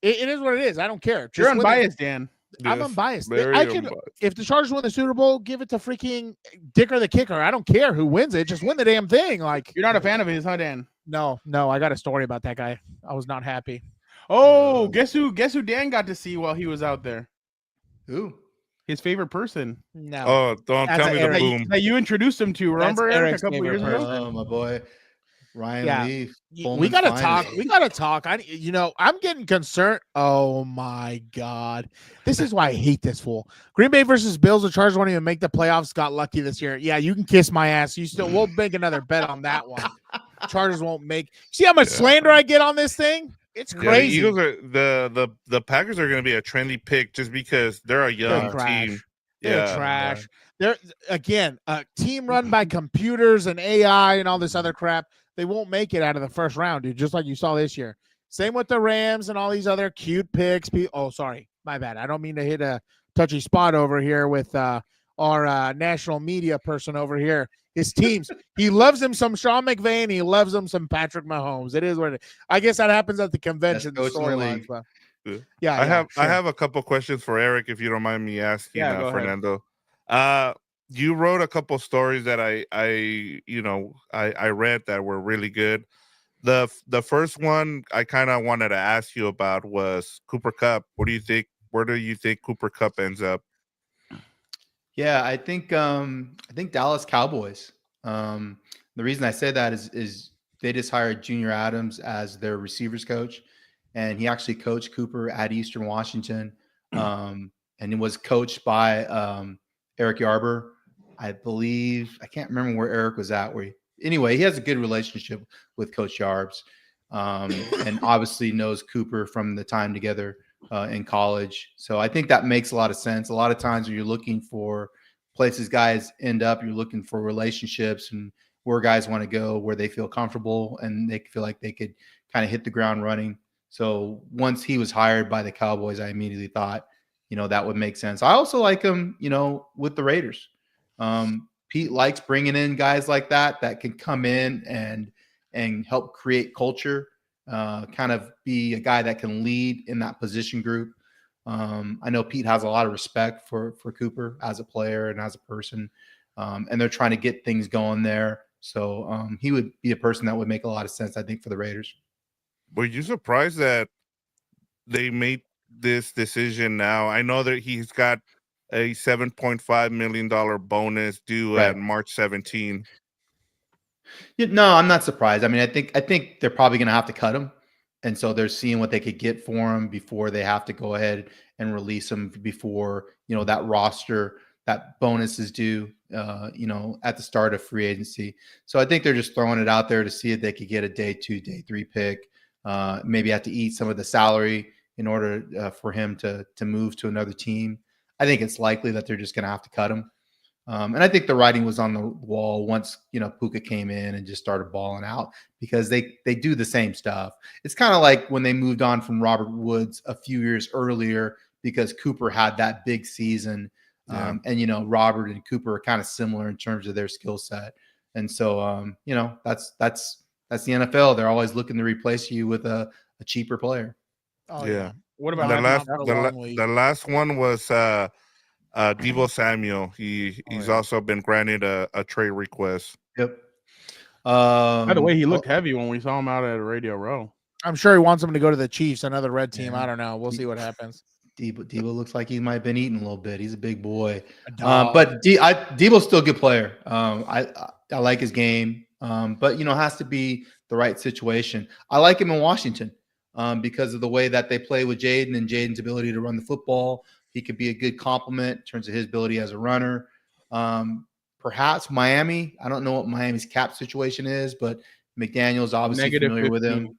it is what it is. I don't care. You're unbiased, Dan. I'm unbiased. Unbiased. If the Chargers win the Super Bowl, give it to freaking Dicker the kicker. I don't care who wins it. Just win the damn thing. Like, you're not a fan of his, huh, Dan? No. I got a story about that guy. I was not happy. Oh, guess who Dan got to see while he was out there? Who? His favorite person. No. Oh, don't tell me the boom. That you introduced him to. Remember, Eric, a couple years ago? Oh, my boy. Ryan Leaf. We gotta talk. We gotta talk. I'm getting concerned. Oh my God. This is why I hate this fool. Green Bay versus Bills. The Chargers won't even make the playoffs. Got lucky this year. Yeah, you can kiss my ass. We'll make another bet on that one. Chargers won't make. See how much slander I get on this thing? It's crazy. The Eagles are the Packers are going to be a trendy pick just because they're a young team. They're trash. They're again a team run by computers and AI and all this other crap. They won't make it out of the first round, dude. Just like you saw this year. Same with the Rams and all these other cute picks. Oh, sorry, my bad. I don't mean to hit a touchy spot over here with our national media person over here. His teams. He loves him some Sean McVay. He loves him some Patrick Mahomes. It is what it is. I guess that happens at the convention storylines. I have a couple questions for Eric, if you don't mind me asking, Fernando. You wrote a couple stories that I read that were really good. The first one I kind of wanted to ask you about was Cooper Kupp. What do you think? Where do you think Cooper Kupp ends up? Yeah, I think Dallas Cowboys. The reason I say that is they just hired Junior Adams as their receivers coach, and he actually coached Cooper at Eastern Washington, and it was coached by Eric Yarber, I believe. I can't remember where Eric was at. Anyway, he has a good relationship with Coach Yarbs, and obviously knows Cooper from the time together in college. So I think that makes a lot of sense. A lot of times when you're looking for places guys end up, you're looking for relationships and where guys want to go, where they feel comfortable and they feel like they could kind of hit the ground running. So once he was hired by the Cowboys, I immediately thought, that would make sense. I also like him, with the Raiders. Pete likes bringing in guys like that can come in and help create culture, kind of be a guy that can lead in that position group. I know Pete has a lot of respect for Cooper as a player and as a person, and they're trying to get things going there. So he would be a person that would make a lot of sense, I think, for the Raiders. Were you surprised that they made this decision now? I know that he's got a $7.5 million bonus due at March 17. Yeah, no, I'm not surprised. I mean, I think they're probably going to have to cut him, and so they're seeing what they could get for him before they have to go ahead and release him before that roster, that bonus is due, at the start of free agency. So I think they're just throwing it out there to see if they could get a day 2, day 3 pick. Maybe have to eat some of the salary in order for him to move to another team. I think it's likely that they're just going to have to cut him. And I think the writing was on the wall once, Puka came in and just started balling out, because they do the same stuff. It's kind of like when they moved on from Robert Woods a few years earlier, because Cooper had that big season. And, Robert and Cooper are kind of similar in terms of their skill set. And so, that's the NFL. They're always looking to replace you with a cheaper player. Oh, yeah. What about the last one was Deebo Samuel. He's also been granted a trade request. Yep. By the way, he looked heavy when we saw him out at Radio Row. I'm sure he wants him to go to the Chiefs, another red team. I don't know. We'll see what happens. Deebo looks like he might have been eating a little bit. He's a big boy. But Deebo's still a good player. I like his game. But has to be the right situation. I like him in Washington because of the way that they play with Jaden and Jaden's ability to run the football. He could be a good complement in terms of his ability as a runner. Perhaps Miami. I don't know what Miami's cap situation is, but McDaniel's obviously familiar with him.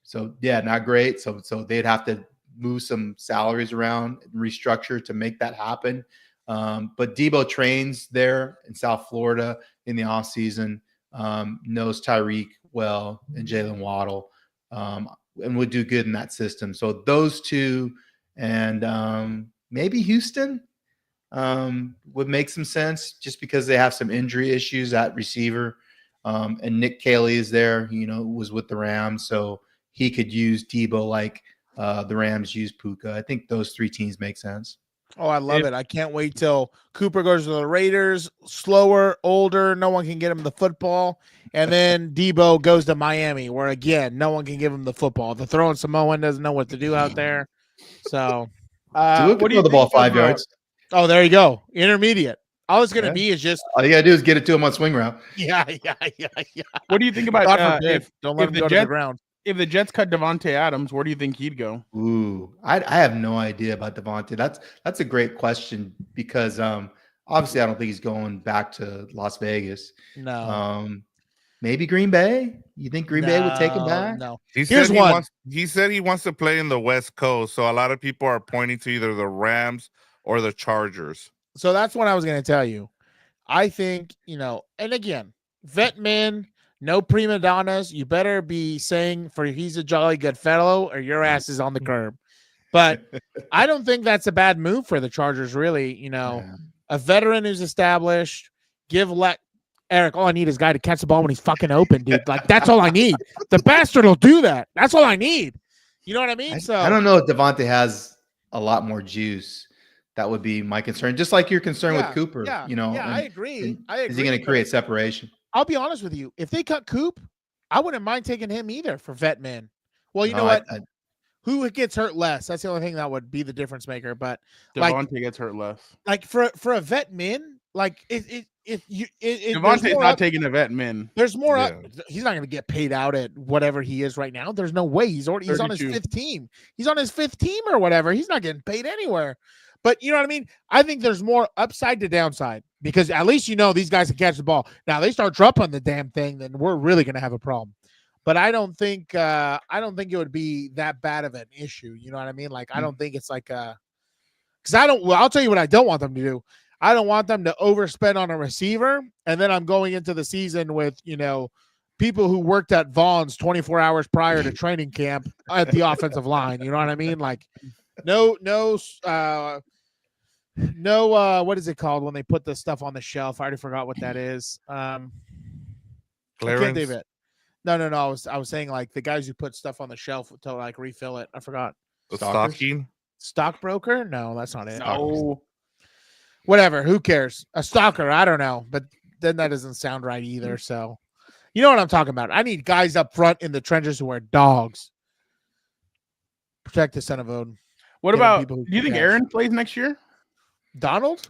So yeah, not great. So they'd have to move some salaries around and restructure to make that happen. But Deebo trains there in South Florida in the offseason, knows Tyreek well and Jalen Waddle, and would do good in that system. So those two and maybe Houston would make some sense just because they have some injury issues at receiver. And Nick Caley is there, was with the Rams. So he could use Deebo like the Rams use Puka. I think those three teams make sense. Oh, I love it. I can't wait till Cooper goes to the Raiders, slower, older, no one can get him the football. And then Deebo goes to Miami, where, again, no one can give him the football. The throwing Samoan doesn't know what to do out there. So, what do you throw the ball 5 yards? Oh, there you go. Intermediate. All it's going to be is just – all you got to do is get it to him on swing route. Yeah. What do you think about don't let him go to the ground? If the Jets cut Devontae Adams, where do you think he'd go? Ooh, I have no idea about Devontae. That's a great question because obviously I don't think he's going back to Las Vegas. No. Maybe Green Bay? You think Green Bay would take him back? No. He said he wants to play in the West Coast, so a lot of people are pointing to either the Rams or the Chargers. So that's what I was going to tell you. I think, and again, vet men, no prima donnas. You better be saying he's a jolly good fellow or your ass is on the curb. But I don't think that's a bad move for the Chargers, really. A veteran who's established, Eric, all I need is a guy to catch the ball when he's fucking open, dude. Like, that's all I need. The bastard will do that. That's all I need. You know what I mean? I don't know if Devontae has a lot more juice. That would be my concern. Just like you're concerned with Cooper. Yeah, I agree. Is he going to create separation? I'll be honest with you. If they cut Coop, I wouldn't mind taking him either for vet men. Well, you know what? Who gets hurt less? That's the only thing that would be the difference maker. But Devontae gets hurt less. Like for a vet min, like Devontae's not taking a vet min. There's more. He's not going to get paid out at whatever he is right now. There's no way. He's on his fifth team. He's on his fifth team or whatever. He's not getting paid anywhere. But you know what I mean? I think there's more upside to downside because at least these guys can catch the ball. Now they start dropping the damn thing, then we're really going to have a problem. But I don't think it would be that bad of an issue. You know what I mean? Like I don't think it's like because I'll tell you what I don't want them to do. I don't want them to overspend on a receiver, and then I'm going into the season with people who worked at Vaughn's 24 hours prior to training camp at the offensive line. You know what I mean? Like no No, what is it called when they put the stuff on the shelf? I already forgot what that is. I can't think of it. No. I was saying like the guys who put stuff on the shelf to like refill it. I forgot. Stocking? Stockbroker? No, that's not it. No. Whatever. Who cares? A stalker? I don't know. But then that doesn't sound right either. So, you know what I'm talking about. I need guys up front in the trenches who are dogs. Protect the son of Odin. What about? Do you think Aaron plays next year? Donald?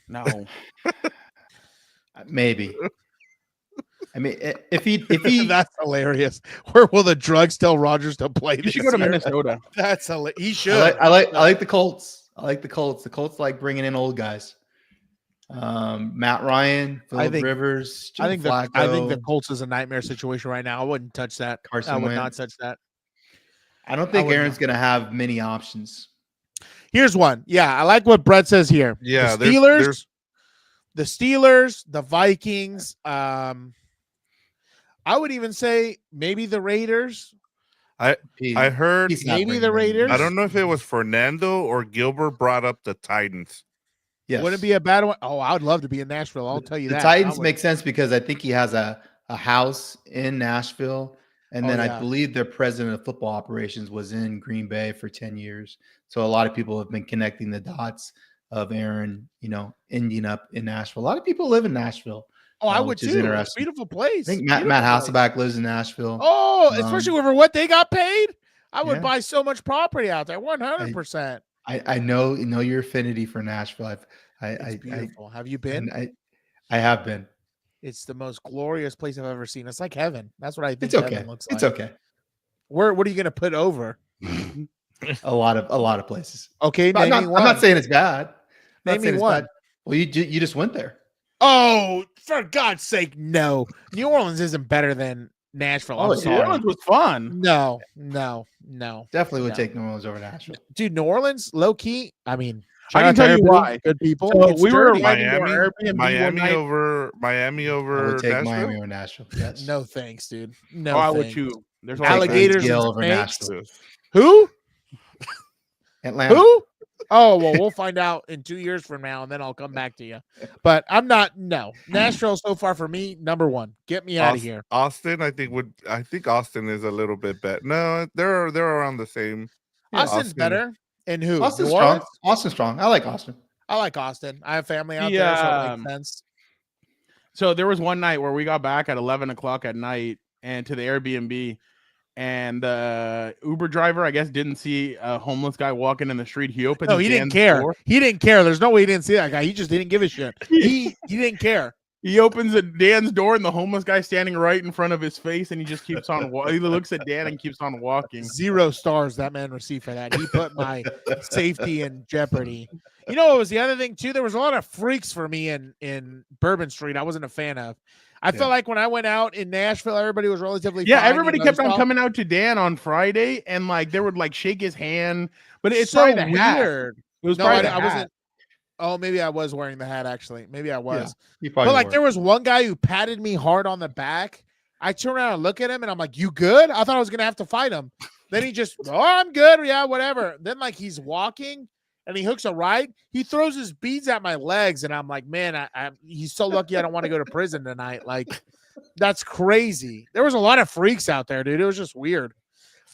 No. Maybe. I mean, if he that's hilarious. Where will the drugs tell Rodgers to play? You should go to Minnesota. That's hilarious. He should. I like the Colts. I like the Colts. The Colts like bringing in old guys. Matt Ryan, Phillip Rivers. I think the Colts is a nightmare situation right now. I wouldn't touch that. I would not touch that. I don't think Aaron's going to have many options. Here's one. Yeah, I like what Brett says here. Yeah, the Steelers, the Vikings. I would even say maybe the Raiders. I heard maybe the Raiders. I don't know if it was Fernando or Gilbert brought up the Titans. Yes. Wouldn't it be a bad one? Oh, I would love to be in Nashville. I'll tell you the that. Titans make sense because I think he has a house in Nashville. And then I believe their president of football operations was in Green Bay for 10 years. So a lot of people have been connecting the dots of Aaron, ending up in Nashville. A lot of people live in Nashville. Oh, I would too. It's a beautiful place. I think Matt Hasselbeck lives in Nashville. Oh, especially over what they got paid. I would buy so much property out there. 100%. I know your affinity for Nashville. It's beautiful. Have you been? I have been. It's the most glorious place I've ever seen. It's like heaven. That's what I think. It's okay. Heaven looks like. It's okay. What are you going to put over? a lot of places. Okay, I'm not saying it's bad. Name me one. Well, you just went there. Oh, for God's sake, no! New Orleans isn't better than Nashville. New Orleans was fun. No. Definitely would take New Orleans over Nashville. Dude, New Orleans, low key. I mean, I can tell you why. Good people. So we were Miami over I would take Nashville? Miami over Nashville. Yes. No thanks, dude. No. Why would you? There's alligators over Nashville. Who? Atlanta. Who? Oh, well, we'll find out in 2 years from now, and then I'll come back to you. But I'm not. No, Nashville so far for me, number one. Get me out of here. Austin, I think Austin is a little bit better. No, they're around the same. Austin's better. And who? Austin's strong. Austin's strong. I like Austin. I have family out there, so it makes sense. So there was one night where we got back at 11 o'clock at night and to the Airbnb, and the Uber driver, I guess, didn't see a homeless guy walking in the street. He opened. No, he didn't care. He didn't care. There's no way he didn't see that guy. He just didn't give a shit. He didn't care. He opens Dan's door, and the homeless guy standing right in front of his face, and he just keeps on walking. He looks at Dan and keeps on walking. 0 stars that man received for that. He put my safety in jeopardy. You know what was the other thing, too? There was a lot of freaks for me in Bourbon Street I wasn't a fan of. I felt like when I went out in Nashville, everybody was relatively fine, everybody kept on coming out to Dan on Friday, and like they would like shake his hand, but it's so probably the weird. Hat. It was no, probably the I hat. wasn't. Oh, maybe I was wearing the hat, actually. Maybe I was. Yeah, but like there was one guy who patted me hard on the back. I turn around and look at him, and I'm like, you good? I thought I was going to have to fight him. Then he just, I'm good. Yeah, whatever. Then like he's walking, and he hooks a right. He throws his beads at my legs, and I'm like, man, he's so lucky I don't want to go to prison tonight. Like, that's crazy. There was a lot of freaks out there, dude. It was just weird.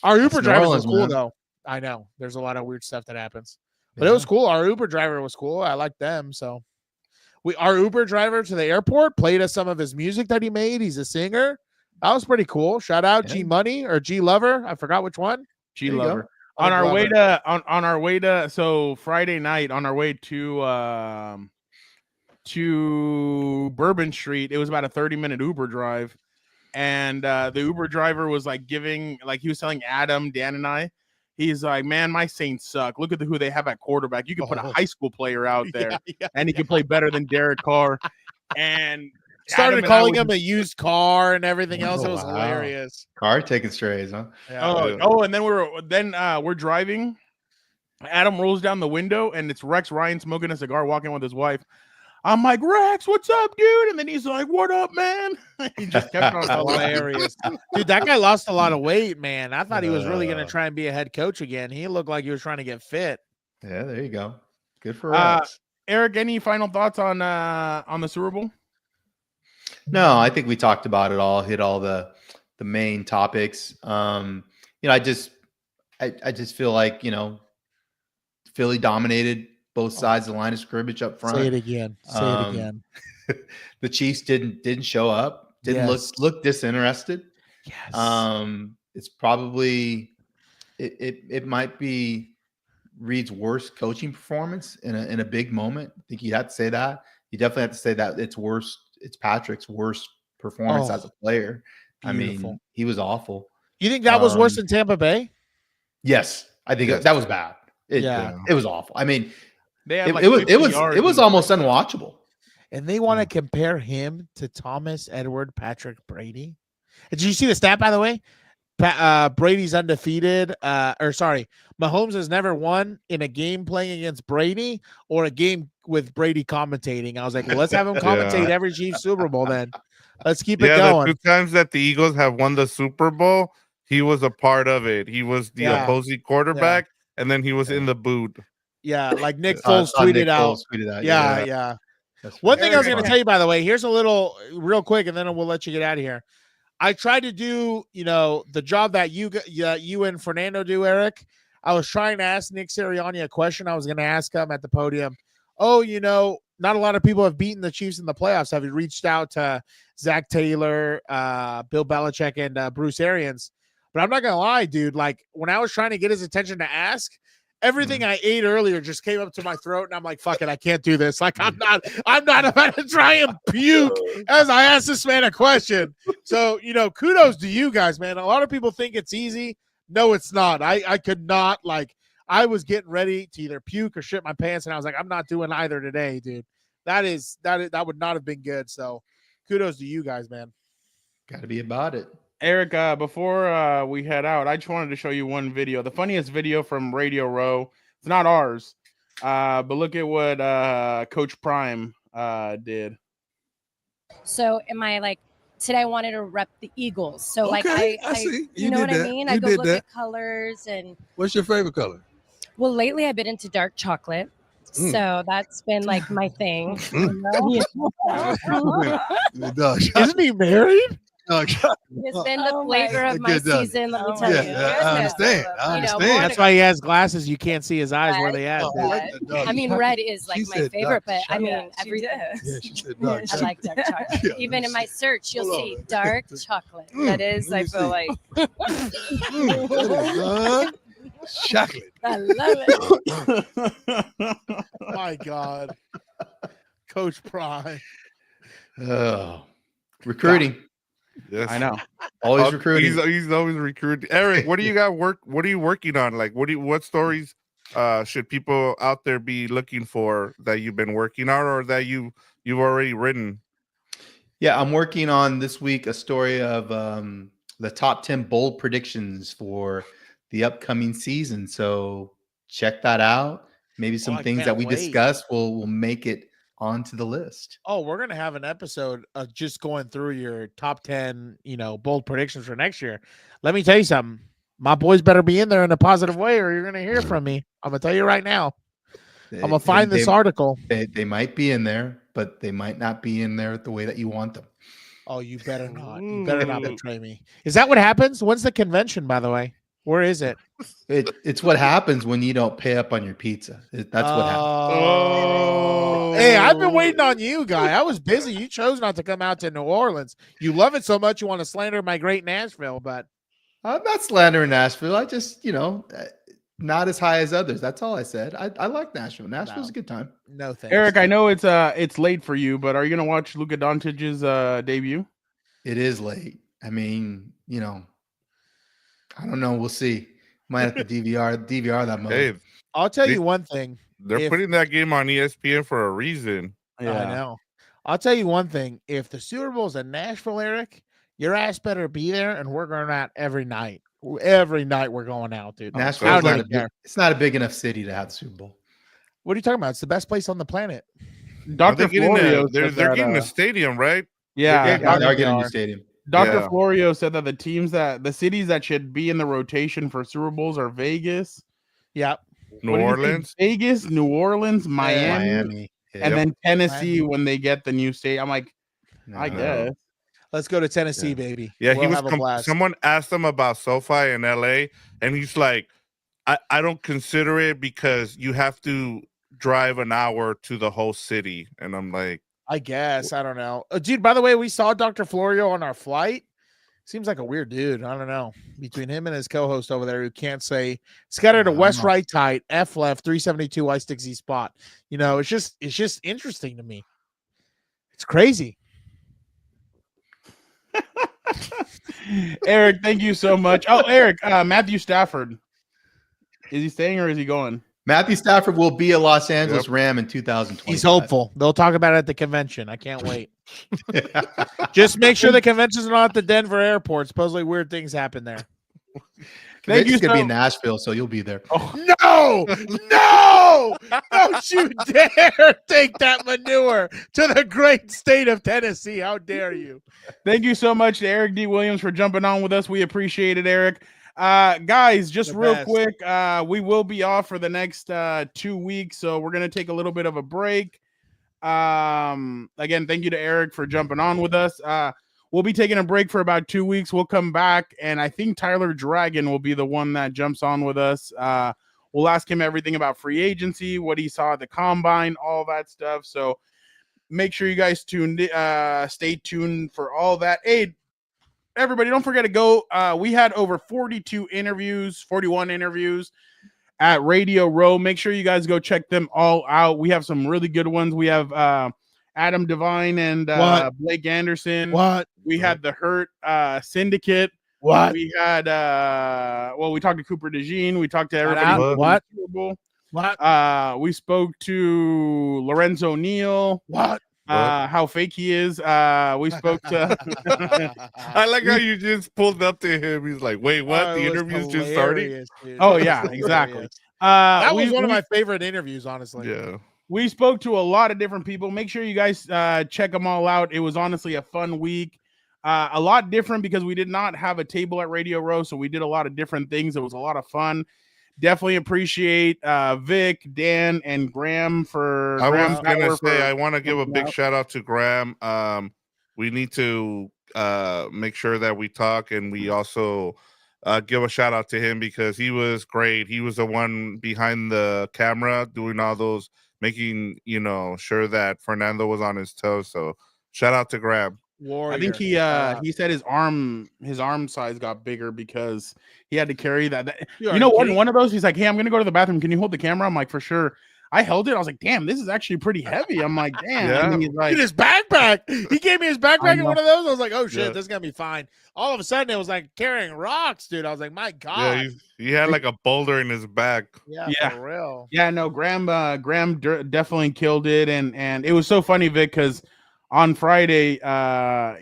Our Uber drivers was cool, though. I know. There's a lot of weird stuff that happens. But it was cool. Our Uber driver was cool. I liked them. So our Uber driver to the airport played us some of his music that he made. He's a singer. That was pretty cool. Shout out G Money or G Lover. I forgot which one. G Lover. On our way to so Friday night on our way to Bourbon Street, it was about a 30-minute Uber drive. And the Uber driver was like he was telling Adam, Dan, and I. He's like, man, my Saints suck. Look at who they have at quarterback. You can put a high school player out there, and he can play better than Derek Carr. And started calling him a used car and everything else. It was hilarious. Car taking strays, huh? Yeah. And then we're driving. Adam rolls down the window, and it's Rex Ryan smoking a cigar, walking with his wife. I'm like, Rex, what's up, dude? And then he's like, what up, man? He just kept on hilarious. Dude, that guy lost a lot of weight, man. I thought he was really going to try and be a head coach again. He looked like he was trying to get fit. Yeah, there you go. Good for us. Eric, any final thoughts on the Super Bowl? No, I think we talked about it all, hit all the main topics. I just feel like, Philly dominated both sides of the line of scrimmage up front. Say it again. The Chiefs didn't show up. Didn't look disinterested. Yes. It's probably it might be Reed's worst coaching performance in a big moment. I think you have to say that. You definitely have to say that it's worse. It's Patrick's worst performance as a player. Beautiful. I mean, he was awful. You think that was worse than Tampa Bay? Yes, I think that was bad. It was awful. I mean, they had it was almost unwatchable. And they want to compare him to Thomas Edward Patrick Brady. Did you see the stat, by the way? Brady's undefeated. Mahomes has never won in a game playing against Brady or a game with Brady commentating. I was like, well, let's have him commentate every Chiefs Super Bowl then. Let's keep it going. The 2 times that the Eagles have won the Super Bowl, he was a part of it. He was the opposing quarterback, and then he was in the booth. Yeah, like Nick Foles tweeted out. Yeah. One thing I was going to tell you, by the way, here's a little real quick, and then we'll let you get out of here. I tried to do, the job that you and Fernando do, Eric. I was trying to ask Nick Sirianni a question. I was going to ask him at the podium. Oh, not a lot of people have beaten the Chiefs in the playoffs. Have you reached out to Zach Taylor, Bill Belichick, and Bruce Arians? But I'm not going to lie, dude. Like, when I was trying to get his attention to ask, everything I ate earlier just came up to my throat, and I'm like, fuck it, I can't do this. Like, I'm not about to try and puke as I ask this man a question. So, kudos to you guys, man. A lot of people think it's easy. No, it's not. I could not, I was getting ready to either puke or shit my pants, and I was like, I'm not doing either today, dude. That would not have been good. So kudos to you guys, man. Got to be about it. Eric, before we head out, I just wanted to show you one video. The funniest video from Radio Row. It's not ours, but look at what Coach Prime did. So today I wanted to rep the Eagles. So I see. You know what I mean? I go look at colors and. What's your favorite color? Well, lately I've been into dark chocolate. So that's been my thing. Isn't he married? It's been the flavor of my season, let me tell you. I understand. That's why he has glasses. You can't see his eyes where they at. I mean, red is my favorite, but I mean, everything. Yeah, she said dark. I like dark chocolate. Even in my search, you'll see dark chocolate. That is, I feel like. Chocolate. I love it. My God. Coach Prime. Oh, recruiting. Yes, I know. Always recruiting. He's always recruiting. Eric, what do you got what are you working on? Like, what stories should people out there be looking for that you've been working on or that you've already written? Yeah, I'm working on this week a story of the top 10 bold predictions for the upcoming season. So check that out. Maybe some things that we discussed will make it onto the list. Oh, we're gonna have an episode just going through your top 10, bold predictions for next year. Let me tell you something. My boys better be in there in a positive way, or you're gonna hear from me. I'm gonna tell you right now. I'm gonna find this article. They might be in there, but they might not be in there the way that you want them. Oh, you better not. You better not betray me. Is that what happens? When's the convention, by the way? Where is it? It's what happens when you don't pay up on your pizza. That's what happens. Oh. Hey, I've been waiting on you, guy. I was busy. You chose not to come out to New Orleans. You love it so much you want to slander my great Nashville, but I'm not slandering Nashville. I just, not as high as others. That's all I said. I like Nashville. Nashville's a good time. No thanks. Eric, I know it's late for you, but are you gonna watch Luka Doncic's debut? It is late. I mean, I don't know. We'll see. Might have to DVR that moment. Hey, I'll tell you one thing. They're putting that game on ESPN for a reason. Yeah. I know. I'll tell you one thing. If the Super Bowl's in Nashville, Eric, your ass better be there, and we're going out every night. Every night we're going out, dude. Nashville's it's not a big enough city to have the Super Bowl. What are you talking about? It's the best place on the planet. Dr. Florio, they're getting a stadium, right? Yeah, they are getting a new stadium. Dr. Florio said that the cities that should be in the rotation for Super Bowls are Vegas. Yep. New what did he say? Orleans. Vegas, New Orleans, Miami, Miami. and then Tennessee when they get the new state. I'm like, I guess. Let's go to Tennessee, baby. Yeah, we'll he was. have a blast. Someone asked him about SoFi in LA, and he's like, I don't consider it because you have to drive an hour to the whole city. And I'm like, I guess. I don't know. Dude, by the way, we saw Dr. Florio on our flight. Seems like a weird dude. I don't know. Between him and his co-host over there who can't say scatter to west right tight, F left, 372 I stick Z spot. You know, it's just interesting to me. It's crazy. Eric, thank you so much. Oh, Eric, Matthew Stafford. Is he staying or is he going? Matthew Stafford will be a Los Angeles Ram in 2020. He's hopeful. They'll talk about it at the convention. I can't wait. Just make sure the convention's not at the Denver airport. Supposedly weird things happen there. Thank you. Going to be in Nashville, so you'll be there. No, no, don't you dare take that manure to the great state of Tennessee. How dare you? Thank you so much to Eric D. Williams for jumping on with us. We appreciate it, Eric. Guys, just real quick, we will be off for the next 2 weeks, so we're going to take a little bit of a break. Again, thank you to Eric for jumping on with us. We'll be taking a break for about 2 weeks. We'll come back, and I think Tyler Dragon will be the one that jumps on with us. We'll ask him everything about free agency, what he saw at the combine, all that stuff. So make sure you guys stay tuned for all that. Hey, everybody, don't forget to go. We had over 41 interviews at Radio Row. Make sure you guys go check them all out. We have some really good ones. We have Adam Devine and Blake Anderson. We had the Hurt Syndicate. We had we talked to Cooper DeJean. We talked to everybody. We spoke to Lorenzo Neal. How fake he is. We spoke to I like how you just pulled up to him. He's like, wait, what? The interview's just starting? Dude. Oh, yeah, exactly. That was one of my favorite interviews, honestly. Yeah. We spoke to a lot of different people. Make sure you guys check them all out. It was honestly a fun week. A lot different because we did not have a table at Radio Row, so we did a lot of different things. It was a lot of fun. Definitely appreciate Vic, Dan, and Graham for. I was gonna say I want to give a big shout out to Graham. We need to make sure that we talk, and we also give a shout out to him because he was great. He was the one behind the camera doing all those, making sure that Fernando was on his toes. So shout out to Graham. I think he said his arm size got bigger because he had to carry that. One of those, he's like, hey, I'm gonna go to the bathroom. Can you hold the camera? I'm like, for sure. I held it. I was like, damn, this is actually pretty heavy. I'm like, damn. Yeah. And he's like, his backpack. He gave me his backpack in one of those. I was like, oh shit, this is gonna be fine. All of a sudden, it was like carrying rocks, dude. I was like, my god. Yeah, he had like a boulder in his back. Yeah, for real. Yeah, no, Graham definitely killed it, and it was so funny, Vic, because on Friday,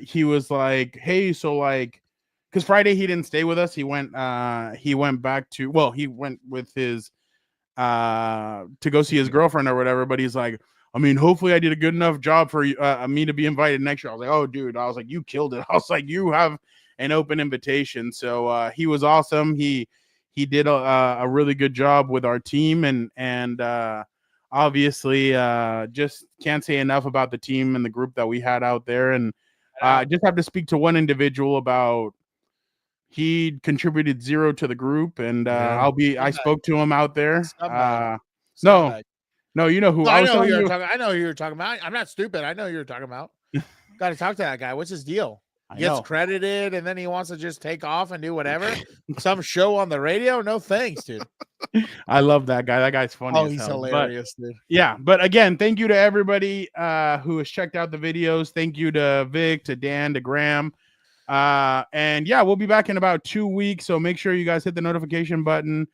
he was like, hey, so like, because Friday he didn't stay with us. He went back to, he went with his to go see his girlfriend or whatever, but he's like, I mean, hopefully I did a good enough job for me to be invited next year. I was like, oh dude, I was like, you killed it. I was like, you have an open invitation. So he was awesome. He did a really good job with our team, and obviously just can't say enough about the team and the group that we had out there. And I just have to speak to one individual about he contributed 0 to the group, and I spoke to him out there. No, you know who. I know who you're talking about. I'm not stupid. I know who you're talking about. Got to talk to that guy. What's his deal? He gets credited, and then he wants to just take off and do whatever. Some show on the radio? No thanks, dude. I love that guy. That guy's funny. Oh, he's hilarious, dude. Yeah, but again, thank you to everybody who has checked out the videos. Thank you to Vic, to Dan, to Graham. And yeah, we'll be back in about 2 weeks. So make sure you guys hit the notification button.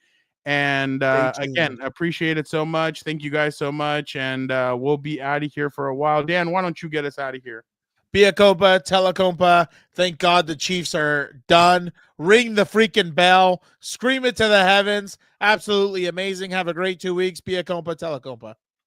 And again, appreciate it so much. Thank you guys so much. And we'll be out of here for a while. Dan, why don't you get us out of here? Via Compa, Telecompa. Thank God the Chiefs are done. Ring the freaking bell. Scream it to the heavens. Absolutely amazing. Have a great 2 weeks. Via Compa, Telecompa.